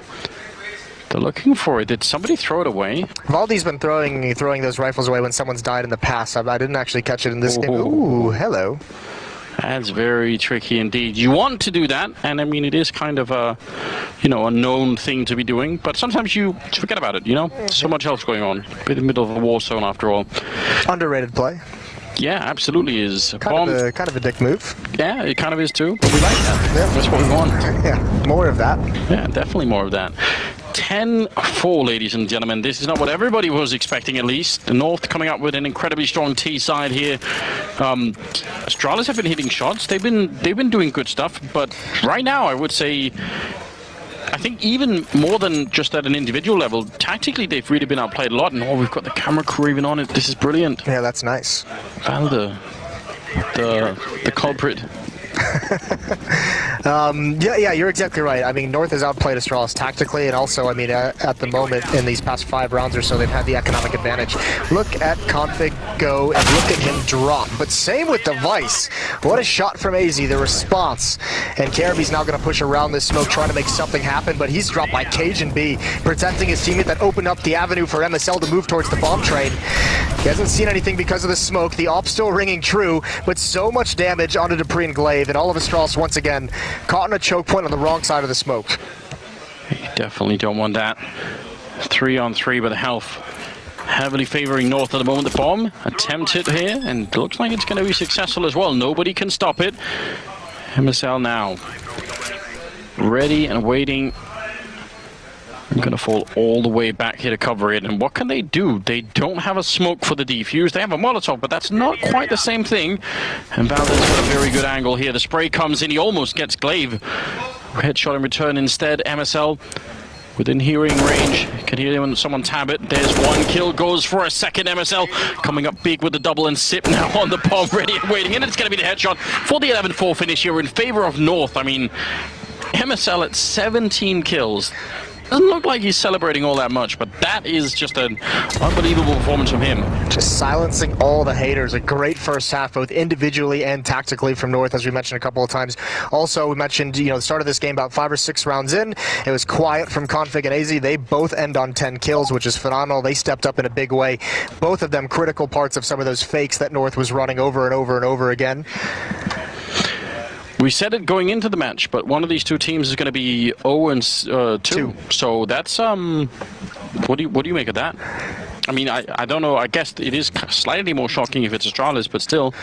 they're looking for it. Did somebody throw it away? Valdi's been throwing those rifles away when someone's died in the past. I didn't actually catch it in this game. Ooh, hello. That's very tricky indeed. You want to do that, and I mean, it is kind of a, a known thing to be doing, but sometimes you forget about it, So much else going on. In the middle of a war zone, after all. Underrated play. Yeah, absolutely is. Kind of a dick move. Yeah, it kind of is too, but we like that. Yeah. That's what we want. Yeah, more of that. Yeah, definitely more of that. 10-4, ladies and gentlemen. This is not what everybody was expecting, at least. The North coming up with an incredibly strong T side here. Astralis have been hitting shots. They've been doing good stuff, but right now I would say, I think even more than just at an individual level, tactically they've really been outplayed a lot. And we've got the camera crew even on it. This is brilliant. Yeah, that's nice. Valde, the culprit. Yeah, you're exactly right. I mean, North has outplayed Astralis tactically, and also, I mean, at the moment, in these past 5 rounds or so, they've had the economic advantage. Look at Config go, and look at him drop. But same with Device. What a shot from AZ, the response. And Karaby's now going to push around this smoke, trying to make something happen, but he's dropped by Cajun B, protecting his teammate that opened up the avenue for MSL to move towards the bomb train. He hasn't seen anything because of the smoke. The op still ringing true, but so much damage onto Dupree and Glaive, and all of Astralis once again caught in a choke point on the wrong side of the smoke. You definitely don't want that. 3-on-3, but the health heavily favoring North at the moment. The bomb attempted here, and it looks like it's going to be successful as well. Nobody can stop it. MSL now ready and waiting. I'm going to fall all the way back here to cover it. And what can they do? They don't have a smoke for the defuse. They have a Molotov, but that's not quite the same thing. And Valdez got a very good angle here. The spray comes in. He almost gets Glaive. Headshot in return instead. MSL within hearing range. Can hear someone tab it. There's one kill. Goes for a second. MSL coming up big with the double, and Sip now on the bomb, ready and waiting. And it's going to be the headshot for the 11-4 finish here in favor of North. I mean, MSL at 17 kills. Doesn't look like he's celebrating all that much, but that is just an unbelievable performance from him. Just silencing all the haters. A great first half, both individually and tactically from North, as we mentioned a couple of times. Also, we mentioned, the start of this game about 5 or 6 rounds in. It was quiet from Config and AZ. They both end on 10 kills, which is phenomenal. They stepped up in a big way. Both of them critical parts of some of those fakes that North was running over and over and over again. We said it going into the match, but one of these two teams is going to be 0-2. So that's what do you make of that? I mean, I don't know. I guess it is slightly more shocking if it's Astralis, but still.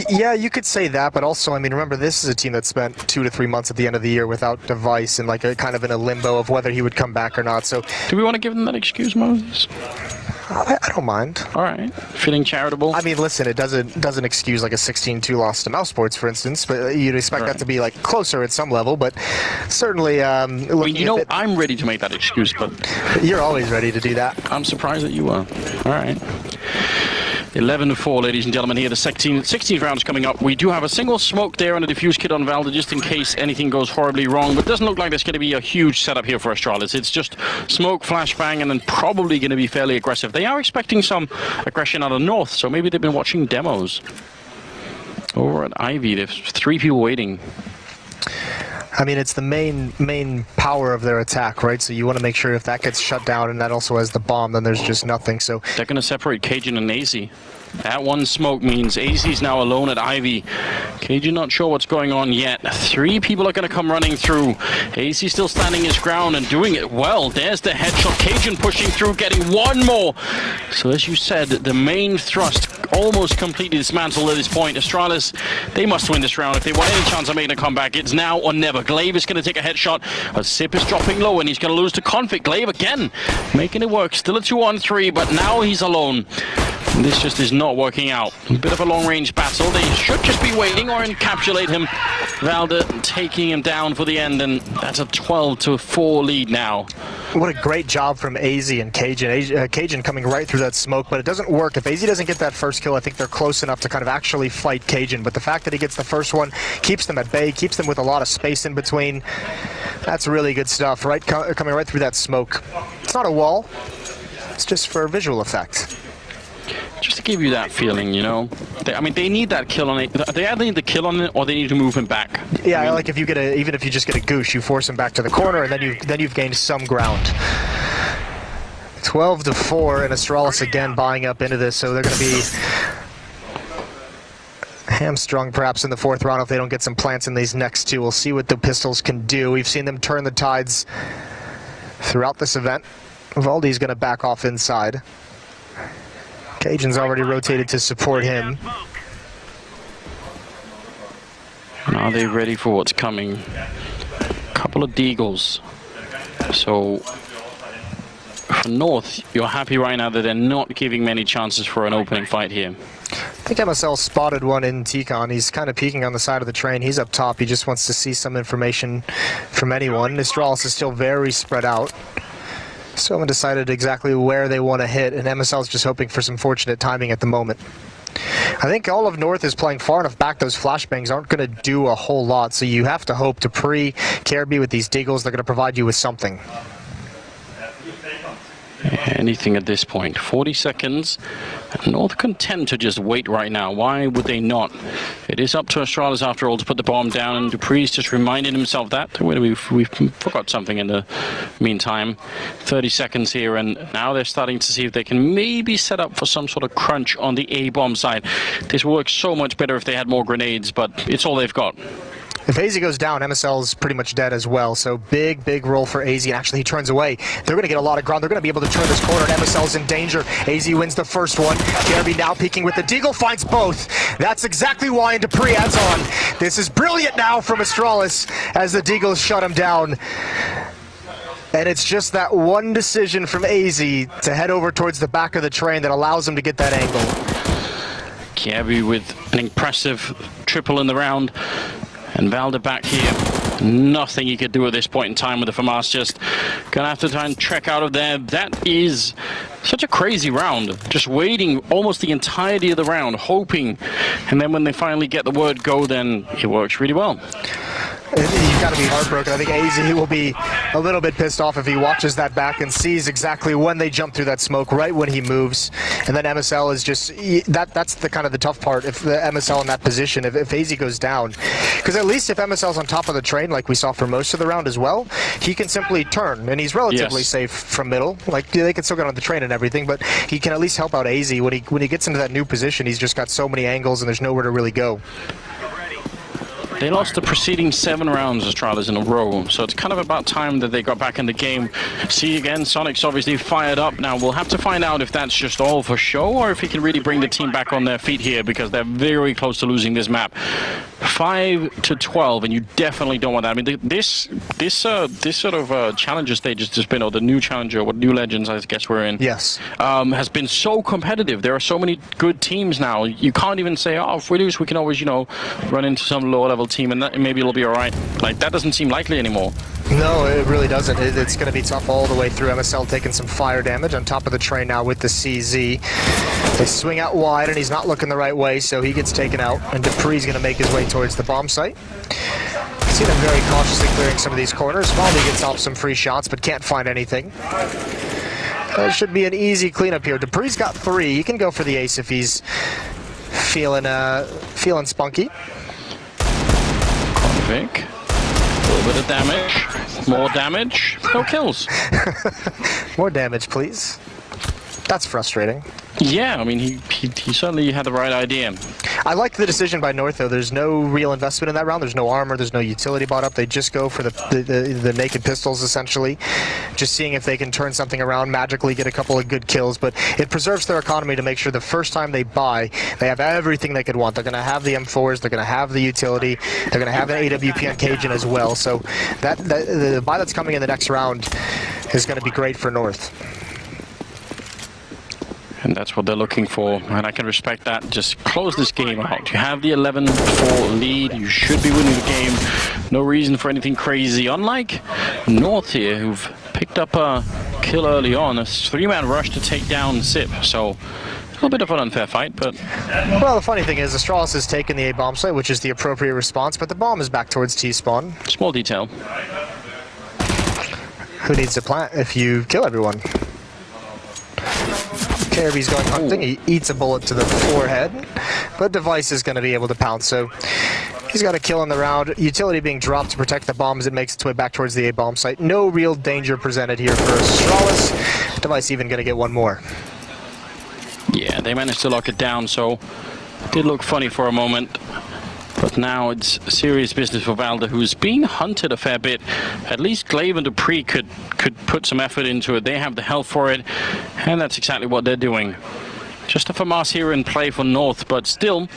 Yeah, you could say that, but also, I mean, remember, this is a team that spent 2 to 3 months at the end of the year without Device and like kind of in a limbo of whether he would come back or not. So, do we want to give them that excuse, Moses? I don't mind. All right, feeling charitable. I mean, listen, it doesn't excuse like a 16-2 loss to Mouse Sports, for instance, but you'd expect that to be like closer at some level. But certainly, I mean, I'm ready to make that excuse, but you're always ready to do that. I'm surprised that you are. All right. 11-4, ladies and gentlemen, here the 16th round is coming up. We do have a single smoke there on the defuse kit on Valda, just in case anything goes horribly wrong, but it doesn't look like there's going to be a huge setup here for Astralis. It's just smoke, flashbang, and then probably going to be fairly aggressive. They are expecting some aggression out of North, so maybe they've been watching demos. Over at Ivy, there's 3 people waiting. I mean, it's the main power of their attack, right? So you want to make sure if that gets shut down and that also has the bomb, then there's just nothing. So they're going to separate Cajun and AZ. That one smoke means AZ's now alone at Ivy. Cajun not sure what's going on yet. 3 people are going to come running through. AZ still standing his ground and doing it well. There's the headshot. Cajun pushing through, getting one more. So as you said, the main thrust almost completely dismantled at this point. Astralis, they must win this round if they want any chance of making a comeback. It's now or never. Glaive is going to take a headshot. A Sip is dropping low and he's going to lose to Config. Glaive again, making it work. Still a 2-on-3, but now he's alone. And this just is not working out. A bit of a long-range battle. They should just be waiting or encapsulate him. Valda taking him down for the end, and that's a 12-4 lead now. What a great job from AZ and Cajun. Cajun coming right through that smoke, but it doesn't work. If AZ doesn't get that first kill, I think they're close enough to kind of actually fight Cajun. But the fact that he gets the first one keeps them at bay, keeps them with a lot of space in between. That's really good stuff, right? Coming right through that smoke. It's not a wall. It's just for visual effect. Just to give you that feeling, they need that kill on it. They either need the kill on it or they need to move him back. Yeah, like if you get even if you just get a goosh, you force him back to the corner, and then you've gained some ground. 12-4, and Astralis again buying up into this, so they're going to be hamstrung perhaps in the 4th round if they don't get some plants in these next 2. We'll see what the Pistols can do. We've seen them turn the tides throughout this event. Valdi's going to back off inside. Cajun's already rotated to support him. Are they ready for what's coming? Couple of deagles. So for North, you're happy right now that they're not giving many chances for an opening fight here. I think MSL spotted one in T-Con. He's kind of peeking on the side of the train. He's up top. He just wants to see some information from anyone. Astralis is still very spread out. Still haven't decided exactly where they want to hit, and MSL is just hoping for some fortunate timing at the moment. I think all of North is playing far enough back. Those flashbangs aren't going to do a whole lot, so you have to hope to KRB with these Deagles, they're going to provide you with something. Anything at this point. 40 seconds. North can tend to just wait right now. Why would they not? It is up to Astralis after all to put the bomb down, and Dupree's just reminded himself that. We've forgot something in the meantime. 30 seconds here, and now they're starting to see if they can maybe set up for some sort of crunch on the A-bomb side. This works so much better if they had more grenades, but it's all they've got. If AZ goes down, MSL is pretty much dead as well. So big roll for AZ. And actually, he turns away. They're going to get a lot of ground. They're going to be able to turn this corner, and MSL's in danger. AZ wins the first one. KRB now peeking with the Deagle, finds both. That's exactly why, and Dupree adds on. This is brilliant now from Astralis as the Deagles shut him down. And it's just that one decision from AZ to head over towards the back of the train that allows him to get that angle. KRB with an impressive triple in the round. And Valde back here. Nothing he could do at this point in time with the FAMAS. Just gonna have to try and trek out of there. That is such a crazy round. Just waiting almost the entirety of the round, hoping. And then when they finally get the word go, then it works really well. You've got to be heartbroken. I think AZ will be a little bit pissed off if he watches that back and sees exactly when they jump through that smoke, right when he moves. And then MSL is just, that's the kind of the tough part, if the MSL in that position, if AZ goes down. Because at least if MSL's on top of the train, like we saw for most of the round as well, he can simply turn, and he's relatively safe from middle. Like, they can still get on the train and everything, but he can at least help out AZ. When he gets into that new position, he's just got so many angles and there's nowhere to really go. They lost the preceding 7 rounds, Astralis, in a row, so it's kind of about time that they got back in the game. See again, Sonic's obviously fired up. Now, we'll have to find out if that's just all for show or if he can really bring the team back on their feet here, because they're very close to losing this map. 5-12, and you definitely don't want that. I mean, this sort of challenger stage has just been, or the new challenger, what new legends I guess we're in, yes, has been so competitive. There are so many good teams now. You can't even say, oh, if we lose, we can always, you know, run into some lower level team and maybe it'll be all right. Like, that doesn't seem likely anymore. No, it really doesn't. It's going to be tough all the way through. MSL taking some fire damage on top of the train now with the CZ. They swing out wide, and he's not looking the right way, so he gets taken out, and Dupree's going to make his way towards the bomb site. See them very cautiously clearing some of these corners. Valde gets off some free shots, but can't find anything. That should be an easy cleanup here. Dupree's got 3. He can go for the ace if he's feeling spunky. Convic. A little bit of damage. More damage. No kills. More damage, please. That's frustrating. Yeah, I mean, he certainly had the right idea. I like the decision by North, though. There's no real investment in that round. There's no armor. There's no utility bought up. They just go for the naked pistols, essentially. Just seeing if they can turn something around, magically get a couple of good kills. But it preserves their economy to make sure the first time they buy, they have everything they could want. They're going to have the M4s. They're going to have the utility. They're going to have an AWP on Cajun as well. So the buy that's coming in the next round is going to be great for North. And that's what they're looking for, and I can respect that. Just close this game out. You have the 11-4 lead. You should be winning the game. No reason for anything crazy. Unlike North here, who've picked up a kill early on. A 3-man rush to take down Zip. So a little bit of an unfair fight, but... Well, the funny thing is, Astralis has taken the A-bomb site, which is the appropriate response, but the bomb is back towards T-spawn. Small detail. Who needs to plant if you kill everyone? KRB's going hunting. He eats a bullet to the forehead, but Device is going to be able to pounce, so he's got a kill in the round. Utility being dropped to protect the bomb as it makes its way back towards the A-bomb site. No real danger presented here for Astralis. Device even going to get one more. Yeah, they managed to lock it down, so it did look funny for a moment. But now it's serious business for Valde, who's being hunted a fair bit. At least Glaive and Dupree could put some effort into it. They have the health for it, and that's exactly what they're doing. Just a FAMAS here in play for North, but still,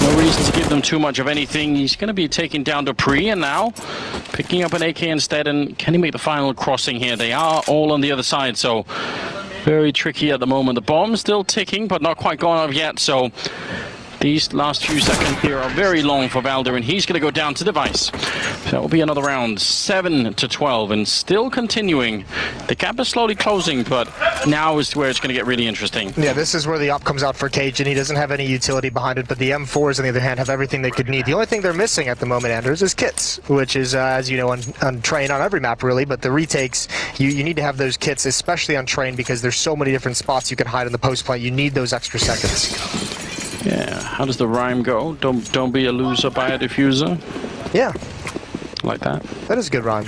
no reason to give them too much of anything. He's going to be taking down Dupree, and now picking up an AK instead. And can he make the final crossing here? They are all on the other side, so very tricky at the moment. The bomb's still ticking, but not quite gone off yet, so These last few seconds here are very long for Valder, and he's going to go down to Device. So that will be another round, 7-12, and still continuing. The gap is slowly closing, but now is where it's going to get really interesting. Yeah, this is where the op comes out for Cajun. He doesn't have any utility behind it, but the M4s, on the other hand, have everything they could need. The only thing they're missing at the moment, Anders, is kits, which is, as you know, on Train, on every map, really, but the retakes, you need to have those kits, especially on Train, because there's so many different spots you can hide in the post plant. You need those extra seconds. Yeah, how does the rhyme go? Don't be a loser, buy a diffuser. Yeah. Like that. That is a good rhyme.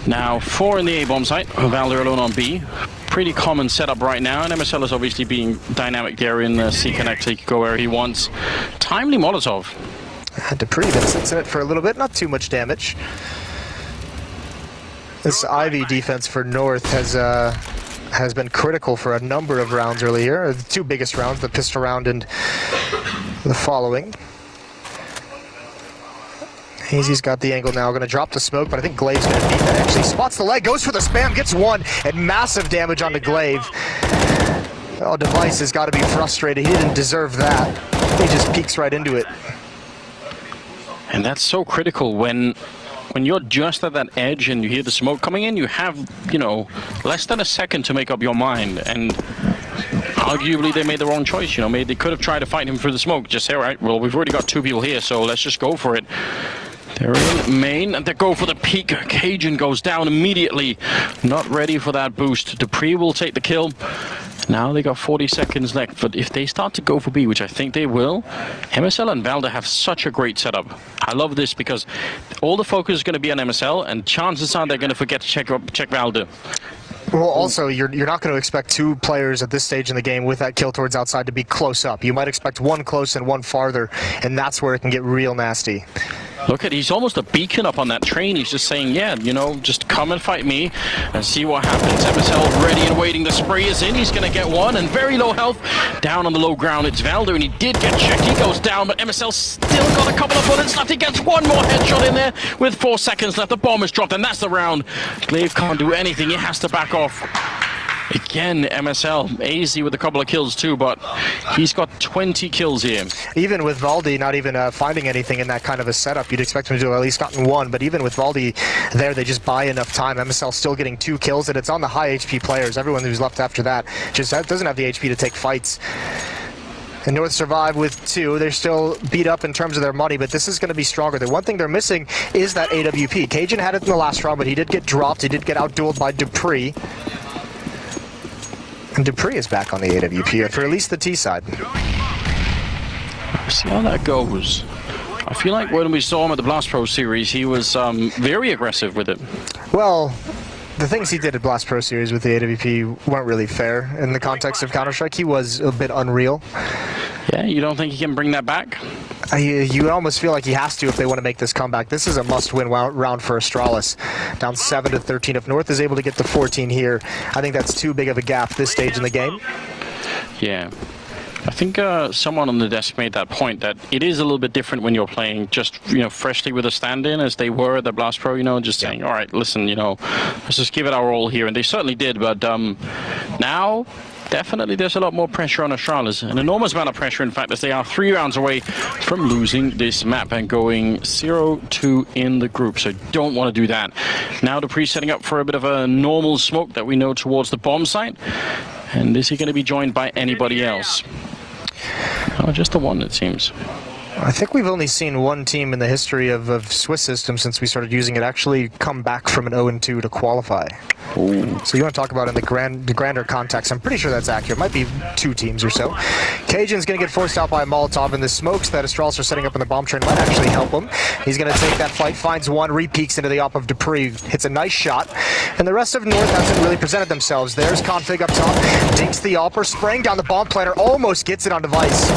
Now, 4 in the A-bomb site, Valder alone on B. Pretty common setup right now, and MSL is obviously being dynamic there in the C-Connect, so he can go where he wants. Timely Molotov. Dupree then sits in it for a little bit, not too much damage. This Ivy defense for North has been critical for a number of rounds earlier. The two biggest rounds, the pistol round and the following. Hazy's got the angle now, going to drop the smoke, but I think Glaive's going to beat that. Actually spots the leg, goes for the spam, gets one, and massive damage onto Glaive. Oh, Device has got to be frustrated. He didn't deserve that. He just peeks right into it. And that's so critical when you're just at that edge and you hear the smoke coming in, you have, you know, less than a second to make up your mind. And arguably they made the wrong choice, you know. They could have tried to fight him through the smoke. Just say, all right, well, we've already got 2 people here, so let's just go for it. They're in main, and they go for the peak. Cajun goes down immediately. Not ready for that boost. Dupree will take the kill. Now they got 40 seconds left, but if they start to go for B, which I think they will, MSL and Valder have such a great setup. I love this because all the focus is going to be on MSL, and chances are they're going to forget to check Valder. Well, also, you're not going to expect 2 players at this stage in the game with that kill towards outside to be close up. You might expect 1 close and 1 farther, and that's where it can get real nasty. Look at, he's almost a beacon up on that train. He's just saying, yeah, you know, just come and fight me and see what happens. MSL ready and waiting. The spray is in. He's going to get one, and very low health. Down on the low ground, it's Valder, and he did get checked. He goes down, but MSL still got a couple of bullets left. He gets one more headshot in there with 4 seconds left. The bomb is dropped, and that's the round. Glaive can't do anything. He has to back off. Again, MSL, AZ with a couple of kills too, but he's got 20 kills here. Even with Valdi not even finding anything in that kind of a setup, you'd expect him to have at least gotten 1, but even with Valdi there, they just buy enough time. MSL still getting 2 kills, and it's on the high HP players. Everyone who's left after that just doesn't have the HP to take fights. And North survive with 2. They're still beat up in terms of their money, but this is going to be stronger. The one thing they're missing is that AWP. Cajun had it in the last round, but he did get dropped. He did get outdueled by Dupree. And Dupree is back on the AWP for at least the T side. See how that goes. I feel like when we saw him at the Blast Pro series, he was very aggressive with it. Well, the things he did at Blast Pro series with the AWP weren't really fair in the context of Counter-Strike. He was a bit unreal. Yeah, you don't think he can bring that back? You almost feel like he has to if they want to make this comeback. This is a must-win round for Astralis. Down 7-13. If North is able to get to 14 here, I think that's too big of a gap this stage in the game. Yeah. I think someone on the desk made that point that it is a little bit different when you're playing just, you know, freshly with a stand-in as they were at the Blast Pro, you know, just saying, all right, listen, you know, let's just give it our all here. And they certainly did, but now definitely there's a lot more pressure on Astralis. An enormous amount of pressure, in fact, as they are 3 rounds away from losing this map and going 0-2 in the group. So don't want to do that. Now Dupree setting up for a bit of a normal smoke that we know towards the bomb site. And is he going to be joined by anybody else? Oh, just the one, it seems. I think we've only seen 1 team in the history of Swiss system since we started using it actually come back from an 0-2 to qualify. Ooh. So you want to talk about in the grander context, I'm pretty sure that's accurate. Might be 2 teams or so. Cajun's going to get forced out by a Molotov, and the smokes that Astralis are setting up in the bomb train might actually help him. He's going to take that fight, finds 1, re-peeks into the op of Dupree, hits a nice shot, and the rest of North hasn't really presented themselves. There's Config up top, dinks the opper, spraying down the bomb planter, almost gets it on Device.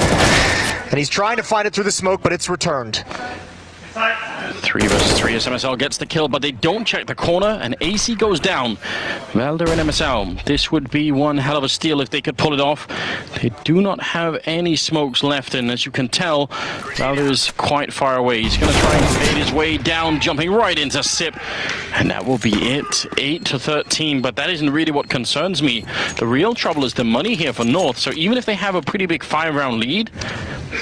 And he's trying to find it through the smoke, but it's returned. 3 versus 3 as MSL gets the kill, but they don't check the corner, and AC goes down. Valder and MSL. This would be one hell of a steal if they could pull it off. They do not have any smokes left, and as you can tell, Valder is quite far away. He's going to try and fade his way down, jumping right into Sip, and that will be it. 8 to 13, but that isn't really what concerns me. The real trouble is the money here for North, so even if they have a pretty big 5-round lead,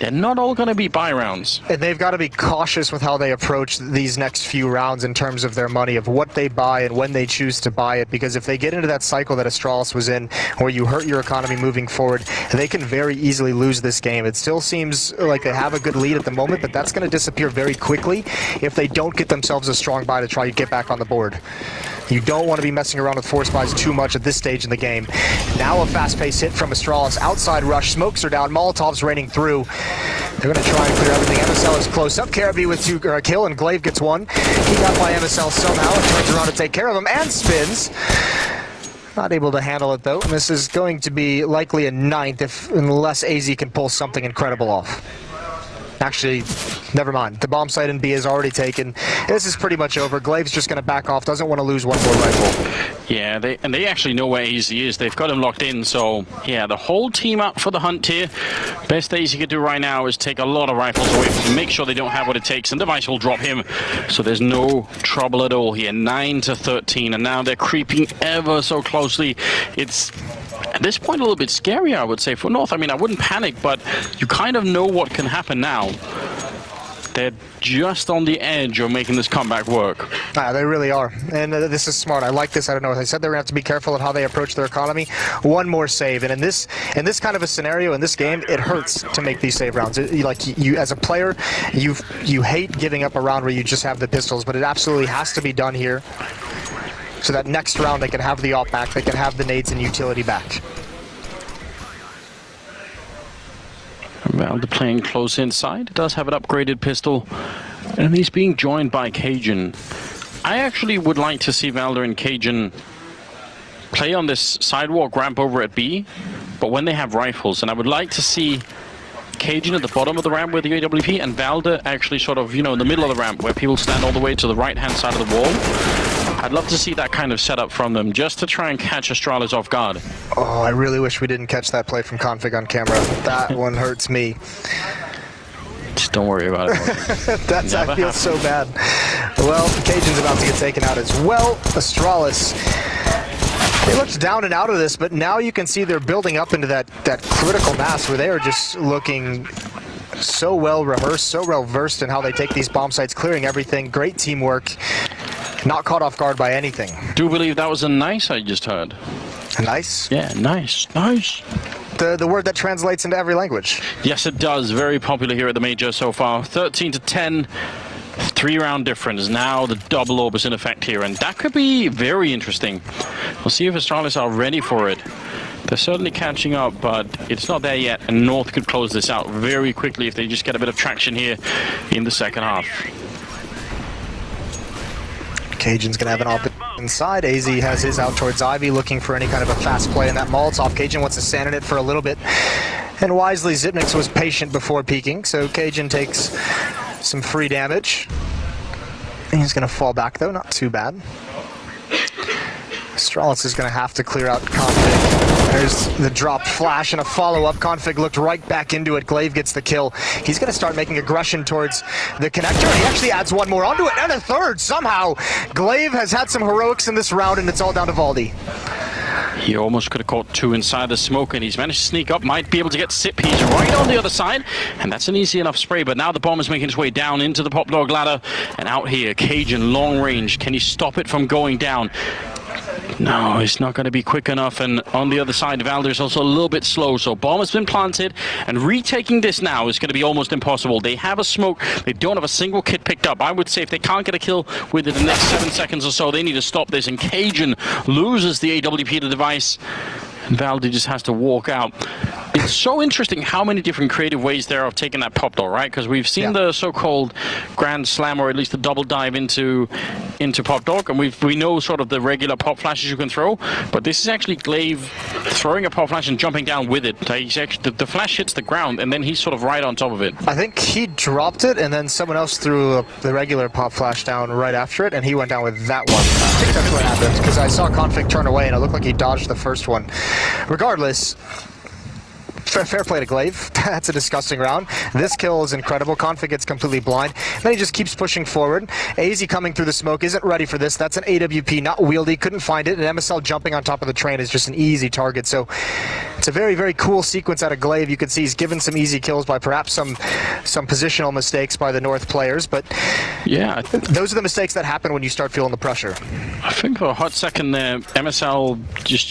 they're not all going to be buy rounds. And they've got to be cautious with how they approach these next few rounds in terms of their money, of what they buy and when they choose to buy it, because if they get into that cycle that Astralis was in, where you hurt your economy moving forward, they can very easily lose this game. It still seems like they have a good lead at the moment, but that's going to disappear very quickly if they don't get themselves a strong buy to try to get back on the board. You don't want to be messing around with force buys too much at this stage in the game. Now a fast-paced hit from Astralis. Outside rush, smokes are down, Molotov's raining through. They're going to try and clear everything. MSL is close up. Karabi with a kill, and Glaive gets one. He got by MSL somehow and turns around to take care of him and spins. Not able to handle it though. And this is going to be likely a 9th unless AZ can pull something incredible off. Actually, never mind. The bomb site in B is already taken. This is pretty much over. Glaive's just going to back off. Doesn't want to lose one more rifle. Yeah, they actually know where AZ is. They've got him locked in. So, yeah, the whole team up for the hunt here. Best AZ could do right now is take a lot of rifles away from him, make sure they don't have what it takes, and Device will drop him. So there's no trouble at all here. 9 to 13, and now they're creeping ever so closely. It's at this point a little bit scary, I would say, for North. I mean, I wouldn't panic, but you kind of know what can happen now. They're just on the edge of making this comeback work. They really are. And this is smart. I like this. I don't know. They said they're going to have to be careful in how they approach their economy. One more save. And in this kind of a scenario, in this game, it hurts to make these save rounds. You as a player, you hate giving up a round where you just have the pistols, but it absolutely has to be done here. So that next round they can have the op back, they can have the nades and utility back. Valder playing close inside. Does have an upgraded pistol, and he's being joined by Cajun. I actually would like to see Valder and Cajun play on this sidewalk ramp over at B, but when they have rifles, and I would like to see Cajun at the bottom of the ramp with the AWP, and Valder actually sort of, in the middle of the ramp where people stand all the way to the right-hand side of the wall. I'd love to see that kind of setup from them, just to try and catch Astralis off guard. Oh, I really wish we didn't catch that play from Config on camera. That one hurts me. Just don't worry about it. I feel so bad. Well, Cajun's about to get taken out as well. Astralis, they looked down and out of this, but now you can see they're building up into that critical mass where they are just looking so well rehearsed, so well versed in how they take these bomb sites, clearing everything. Great teamwork. Not caught off guard by anything. Do believe that was a nice I just heard. Nice? Yeah, nice, nice. The word that translates into every language. Yes, it does. Very popular here at the Major so far. 13 to 10, 3-round difference. Now the double orb is in effect here, and that could be very interesting. We'll see if Astralis are ready for it. They're certainly catching up, but it's not there yet, and North could close this out very quickly if they just get a bit of traction here in the second half. Cajun's going to have an op inside. AZ has his out towards Ivy, looking for any kind of a fast play in that Molotov. Cajun wants to stand in it for a little bit. And wisely, Zipnix was patient before peeking, so Cajun takes some free damage. And he's going to fall back, though. Not too bad. Astralis is going to have to clear out Config. There's the drop flash and a follow-up. Config looked right back into it. Glaive gets the kill. He's going to start making aggression towards the connector. He actually adds one more onto it, and a third somehow. Glaive has had some heroics in this round, and it's all down to Valdi. He almost could have caught 2 inside the smoke, and he's managed to sneak up. Might be able to get Sip. He's right on the other side, and that's an easy enough spray. But now the bomb is making its way down into the pop dog ladder, and out here, Cajun, long range. Can he stop it from going down? No, it's not going to be quick enough, and on the other side, Valder's also a little bit slow, so bomb has been planted, and retaking this now is going to be almost impossible. They have a smoke, they don't have a single kit picked up. I would say if they can't get a kill within the next 7 seconds or so, they need to stop this, and Cajun loses the AWP to Device, And Valdi just has to walk out. It's so interesting how many different creative ways there are of taking that pop door, right? Because we've seen the so-called grand slam, or at least the double dive into pop dog, and we know sort of the regular pop flashes you can throw. But this is actually Glaive throwing a pop flash and jumping down with it. He's actually, the flash hits the ground, and then he's sort of right on top of it. I think he dropped it, and then someone else threw the regular pop flash down right after it, and he went down with that one. I think that's what happened, because I saw Config turn away, and it looked like he dodged the first one. Regardless, fair play to Glaive. That's a disgusting round. This kill is incredible. Config gets completely blind. Then he just keeps pushing forward. AZ coming through the smoke isn't ready for this. That's an AWP, not wieldy. Couldn't find it. And MSL jumping on top of the train is just an easy target. So it's a very, very cool sequence out of Glaive. You can see he's given some easy kills by perhaps some positional mistakes by the North players. But yeah, those are the mistakes that happen when you start feeling the pressure. I think for a hot second there, MSL just,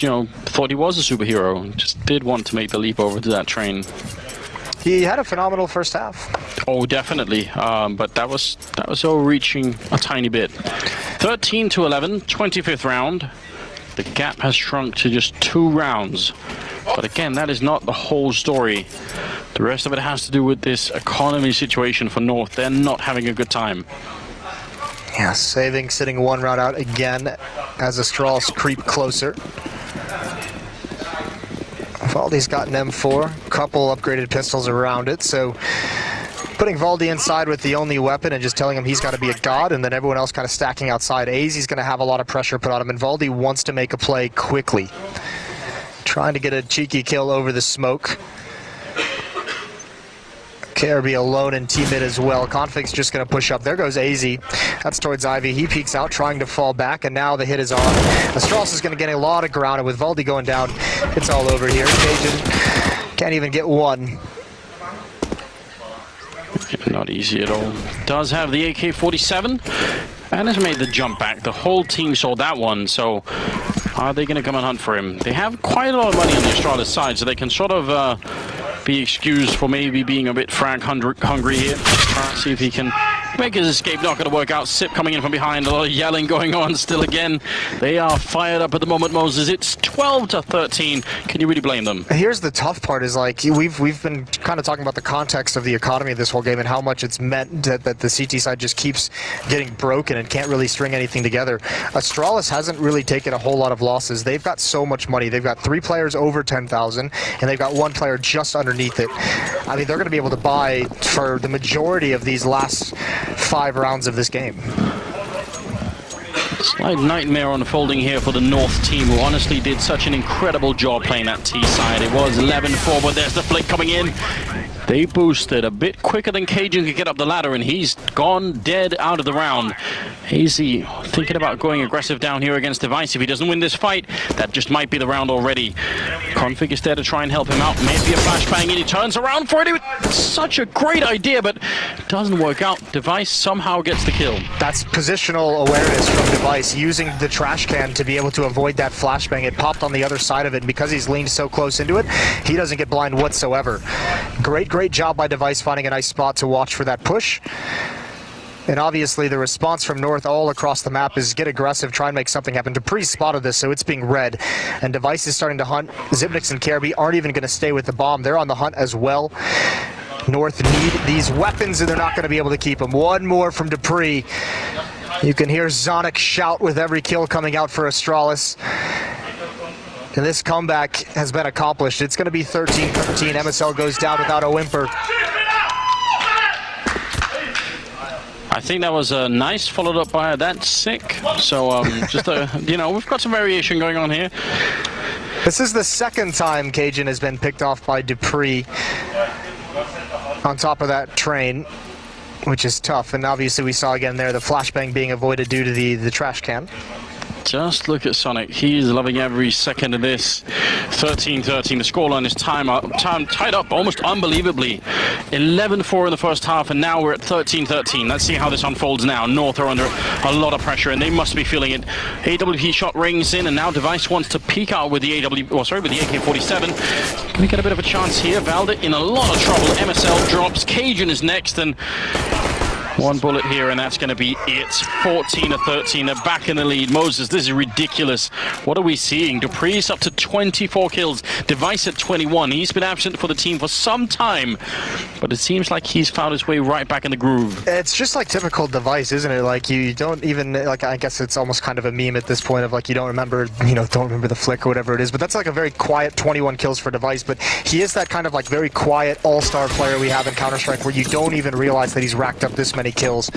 thought he was a superhero. Just did want to make the leap over to that train. He had a phenomenal first half. Oh, definitely. But that was overreaching a tiny bit. 13-11, 25th round. The gap has shrunk to just 2 rounds. But again, that is not the whole story. The rest of it has to do with this economy situation for North. They're not having a good time. Yeah, saving, sitting 1 round out again as Astralis creep closer. Valdi's got an M4, couple upgraded pistols around it, so putting Valdi inside with the only weapon and just telling him he's got to be a god, and then everyone else kind of stacking outside. AZ's going to have a lot of pressure put on him, and Valdi wants to make a play quickly. Trying to get a cheeky kill over the smoke. KRB alone in T-mid as well. Config's just going to push up. There goes AZ. That's towards Ivy. He peeks out, trying to fall back, and now the hit is on. Astralis is going to get a lot of ground, and with Valdi going down, it's all over here. Cajun can't even get one. Not easy at all. Does have the AK-47, and has made the jump back. The whole team saw that one, so are they going to come and hunt for him? They have quite a lot of money on the Astralis side, so they can sort of be excused for maybe being a bit frag hungry here. See if he can make his escape. Not going to work out. Sip coming in from behind. A lot of yelling going on still again. They are fired up at the moment, Moses. It's 12-13. Can you really blame them? Here's the tough part is, like, we've been kind of talking about the context of the economy of this whole game and how much it's meant that the CT side just keeps getting broken and can't really string anything together. Astralis hasn't really taken a whole lot of losses. They've got so much money. They've got 3 players over 10,000, and they've got 1 player just underneath it. I mean, they're going to be able to buy for the majority of these last 5 rounds of this game. Slight nightmare unfolding here for the North team, who honestly did such an incredible job playing that T side. It was 11-4, but there's the flick coming in. They boosted a bit quicker than Cajun could get up the ladder, and he's gone dead out of the round. AZ thinking about going aggressive down here against Device. If he doesn't win this fight, that just might be the round already. Config is there to try and help him out. Maybe a flashbang, and he turns around for it. It's such a great idea, but it doesn't work out. Device somehow gets the kill. That's positional awareness from Device, using the trash can to be able to avoid that flashbang. It popped on the other side of it, and because he's leaned so close into it, he doesn't get blind whatsoever. Great job by Device finding a nice spot to watch for that push. And obviously the response from North all across the map is get aggressive, try and make something happen. Dupree spotted this, so it's being read. And Device is starting to hunt. Zipnix and KRB aren't even going to stay with the bomb. They're on the hunt as well. North need these weapons, and they're not going to be able to keep them. One more from Dupree. You can hear Zonic shout with every kill coming out for Astralis. And this comeback has been accomplished. It's going to be 13-13. MSL goes down without a whimper. I think that was a nice, followed up by a that's sick. So just we've got some variation going on here. This is the second time Cajun has been picked off by Dupree on top of that train, which is tough. And obviously we saw again there the flashbang being avoided due to the trash can. Just look at Sonic. He's loving every second of this. 13-13. The scoreline is tied up almost unbelievably. 11-4 in the first half, and now we're at 13-13. Let's see how this unfolds now. North are under a lot of pressure, and they must be feeling it. AWP shot rings in, and now Device wants to peek out with the AK-47. Can we get a bit of a chance here? Valda in a lot of trouble. MSL drops. Cajun is next, and One bullet here, and that's going to be it. 14-13. They're back in the lead. Moses, this is ridiculous. What are we seeing? Dupree's up to 24 kills. Device at 21. He's been absent for the team for some time, but it seems like he's found his way right back in the groove. It's just like typical Device, isn't it? Like, you don't even, like, I guess it's almost kind of a meme at this point of, like, you don't remember the flick or whatever it is, but that's like a very quiet 21 kills for Device, but he is that kind of, like, very quiet all-star player we have in Counter-Strike where you don't even realize that he's racked up this many kills.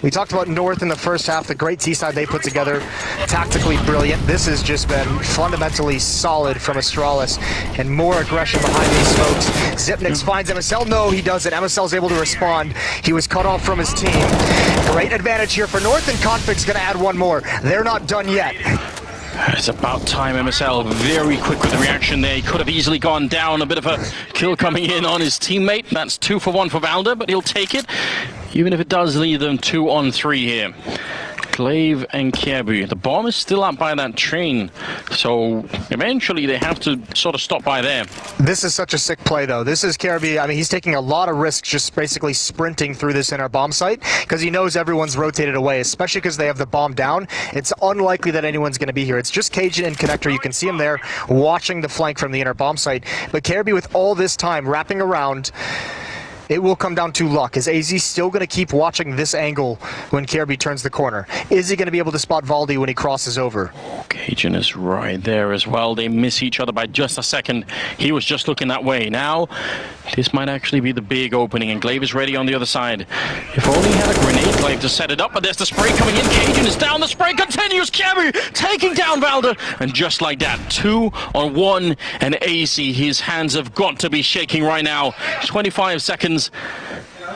We talked about North in the first half, the great T-side they put together, tactically brilliant. This has just been fundamentally solid from Astralis, and more aggression behind these smokes. Zipnix finds MSL. No, he doesn't. MSL's able to respond. He was cut off from his team. Great advantage here for North, and Config's going to add one more. They're not done yet. It's about time. MSL very quick with the reaction there. He could have easily gone down. A bit of a kill coming in on his teammate. That's 2 for 1 for Valda, but he'll take it, even if it does leave them 2 on 3 here. Glaive and Kjaerbye. The bomb is still up by that train, so eventually they have to sort of stop by there. This is such a sick play, though. This is Kjaerbye. I mean, he's taking a lot of risks just basically sprinting through this inner bomb site because he knows everyone's rotated away, especially because they have the bomb down. It's unlikely that anyone's going to be here. It's just Cajun and Connector. You can see him there watching the flank from the inner bomb site. But Kjaerbye, with all this time wrapping around, it will come down to luck. Is AZ still going to keep watching this angle when Kjaerbye turns the corner? Is he going to be able to spot Valdi when he crosses over? Cajun is right there as well. They miss each other by just a second. He was just looking that way. Now, this might actually be the big opening, and Glaive is ready on the other side. If only he had a grenade Glaive to set it up, but there's the spray coming in. Cajun is down. The spray continues. Kjaerbye taking down Valda, and just like that, 2 on 1, and AC, his hands have got to be shaking right now. 25 seconds.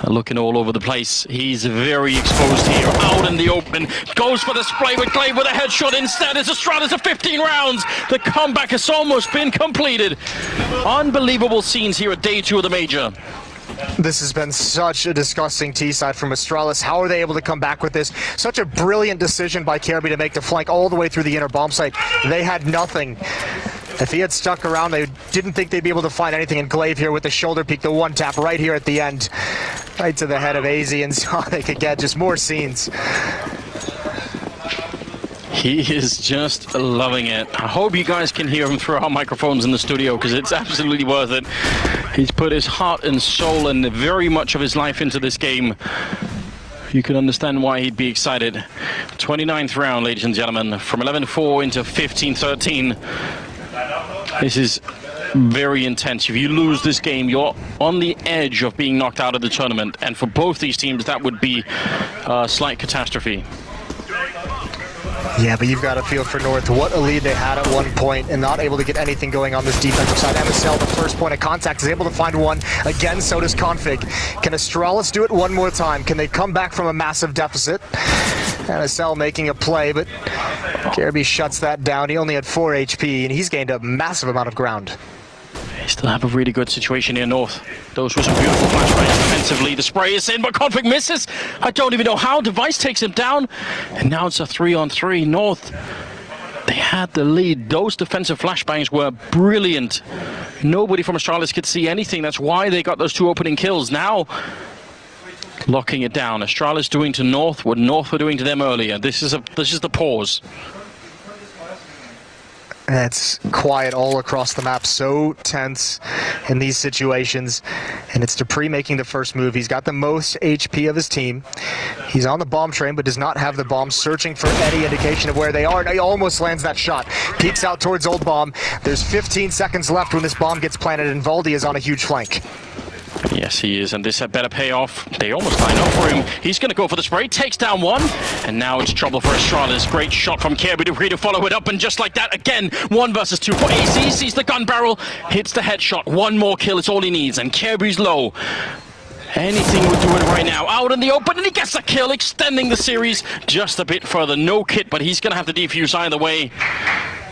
Looking all over the place. He's very exposed here, out in the open. Goes for the spray with Glaive with a headshot. Instead, it's Astralis of 15 rounds. The comeback has almost been completed. Unbelievable scenes here at day 2 of the major. This has been such a disgusting T-side from Astralis. How are they able to come back with this? Such a brilliant decision by Kjaerbye to make the flank all the way through the inner bomb site. They had nothing. If he had stuck around, they didn't think they'd be able to find anything. And Glaive here with the shoulder peek, the one tap right here at the end. Right to the head of AZ and Sonic again. Just more scenes. He is just loving it. I hope you guys can hear him through our microphones in the studio, because it's absolutely worth it. He's put his heart and soul and very much of his life into this game. You can understand why he'd be excited. 29th round, ladies and gentlemen. From 11-4 into 15-13. This is very intense. If you lose this game, you're on the edge of being knocked out of the tournament. And for both these teams, that would be a slight catastrophe. Yeah, but you've got to feel for North. What a lead they had at one point and not able to get anything going on this defensive side. MSL, the first point of contact, is able to find one. Again, so does Config. Can Astralis do it one more time? Can they come back from a massive deficit? MSL making a play, but Kjaerbye shuts that down. He only had 4 HP, and he's gained a massive amount of ground. They still have a really good situation here north. Those were some beautiful flashbangs defensively. The spray is in, but Config misses. I don't even know how. Device takes him down, and now it's a 3-on-3. North, they had the lead. Those defensive flashbangs were brilliant. Nobody from Astralis could see anything. That's why they got those 2 opening kills. Now, locking it down. Astralis doing to North what North were doing to them earlier. This is the pause. It's quiet all across the map, so tense in these situations. And it's Dupree making the first move. He's got the most HP of his team. He's on the bomb train, but does not have the bomb, searching for any indication of where they are. And he almost lands that shot. Peeks out towards Old Bomb. There's 15 seconds left when this bomb gets planted, and Valdi is on a huge flank. Yes, he is, and this had better pay off. They almost line up for him. He's going to go for the spray, takes down one, and now it's trouble for Astralis. Great shot from Kjaerbye Dupree to follow it up, and just like that, again, 1 versus 2 for AC. Sees the gun barrel, hits the headshot. One more kill, it's all he needs, and Kjaerby's low. Anything would do it right now. Out in the open, and he gets a kill, extending the series just a bit further. No kit, but he's going to have to defuse either way.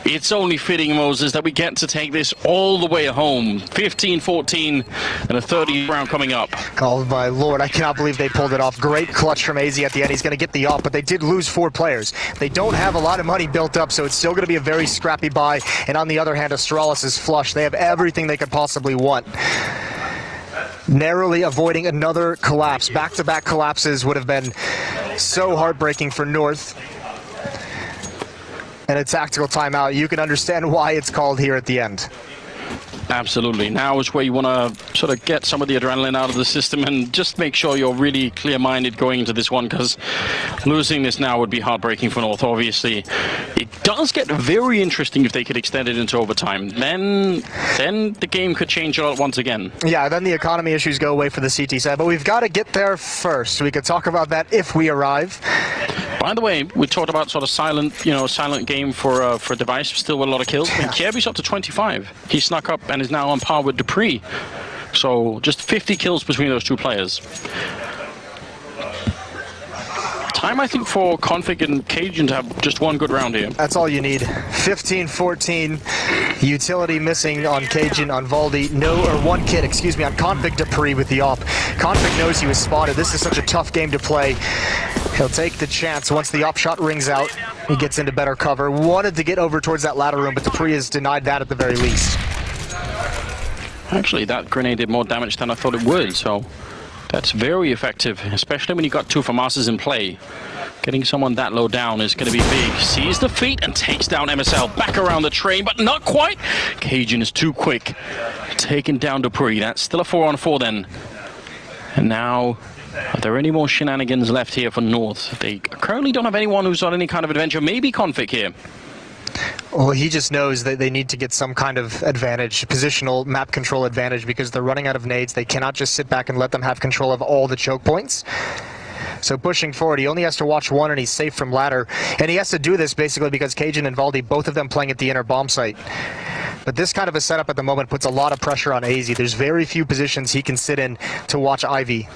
It's only fitting, Moses, that we get to take this all the way home. 15-14 and a 30th round coming up. Oh my lord, I cannot believe they pulled it off. Great clutch from AZ at the end. He's going to get the op, but they did lose 4 players. They don't have a lot of money built up, so it's still going to be a very scrappy buy. And on the other hand, Astralis is flush. They have everything they could possibly want. narrowly avoiding another collapse. Back-to-back collapses would have been so heartbreaking for North. And a tactical timeout. You can understand why it's called here at the end. Absolutely. Now is where you want to sort of get some of the adrenaline out of the system and just make sure you're really clear-minded going into this one, because losing this now would be heartbreaking for North, obviously. It does get very interesting if they could extend it into overtime. Then the game could change a lot once again. Yeah, then the economy issues go away for the CT side, but we've got to get there first. We could talk about that if we arrive. By the way, we talked about sort of silent game for Device, still with a lot of kills. And Kiebi's up to 25. He snuck up and is now on par with Dupree. So just 50 kills between those two players. Time, I think, for Config and Cajun to have just one good round here. That's all you need. 15-14. Utility missing on Cajun, on Valdi. One kid, excuse me, on Config Dupree with the op. Config knows he was spotted. This is such a tough game to play. He'll take the chance once the op shot rings out. He gets into better cover. Wanted to get over towards that ladder room, but Dupree has denied that at the very least. Actually, that grenade did more damage than I thought it would, so that's very effective, especially when you got two FAMASs in play. Getting someone that low down is going to be big. Sees the feet and takes down MSL. Back around the train, but not quite. Cajun is too quick. Taking down Dupree. That's still a 4-on-4 then. And now, are there any more shenanigans left here for North? They currently don't have anyone who's on any kind of adventure. Maybe Config here. Well, he just knows that they need to get some kind of advantage, positional map control advantage, because they're running out of nades. They cannot just sit back and let them have control of all the choke points. So pushing forward, he only has to watch one and he's safe from ladder. And he has to do this basically because Cajun and Valdi, both of them playing at the inner bomb site. But this kind of a setup at the moment puts a lot of pressure on AZ. There's very few positions he can sit in to watch Ivy.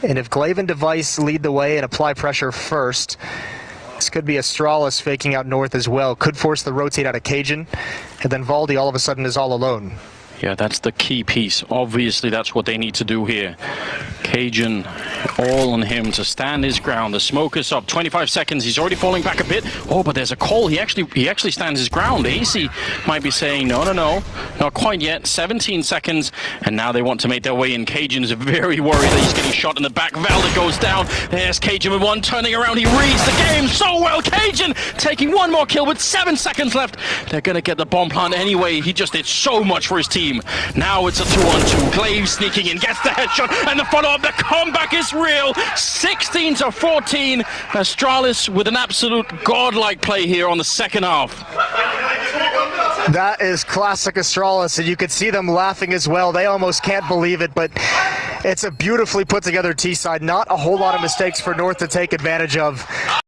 And if Glaive and Device lead the way and apply pressure first, this could be Astralis faking out North as well. Could force the rotate out of Cajun, and then Valdi all of a sudden is all alone. Yeah, that's the key piece. Obviously, that's what they need to do here. Cajun, all on him to stand his ground. The smoke is up. 25 seconds. He's already falling back a bit. Oh, but there's a call. He actually stands his ground. AC might be saying, no, not quite yet. 17 seconds, and now they want to make their way in. Cajun is very worried that he's getting shot in the back. Valda goes down. There's Cajun with one turning around. He reads the game so well. Cajun taking one more kill with 7 seconds left. They're going to get the bomb plant anyway. He just did so much for his team. Now it's a 2-on-2. Glaive sneaking in, gets the headshot, and the follow-up. The comeback is real. 16-14. Astralis with an absolute godlike play here on the second half. That is classic Astralis, and you could see them laughing as well. They almost can't believe it, but it's a beautifully put together T-side. Not a whole lot of mistakes for North to take advantage of.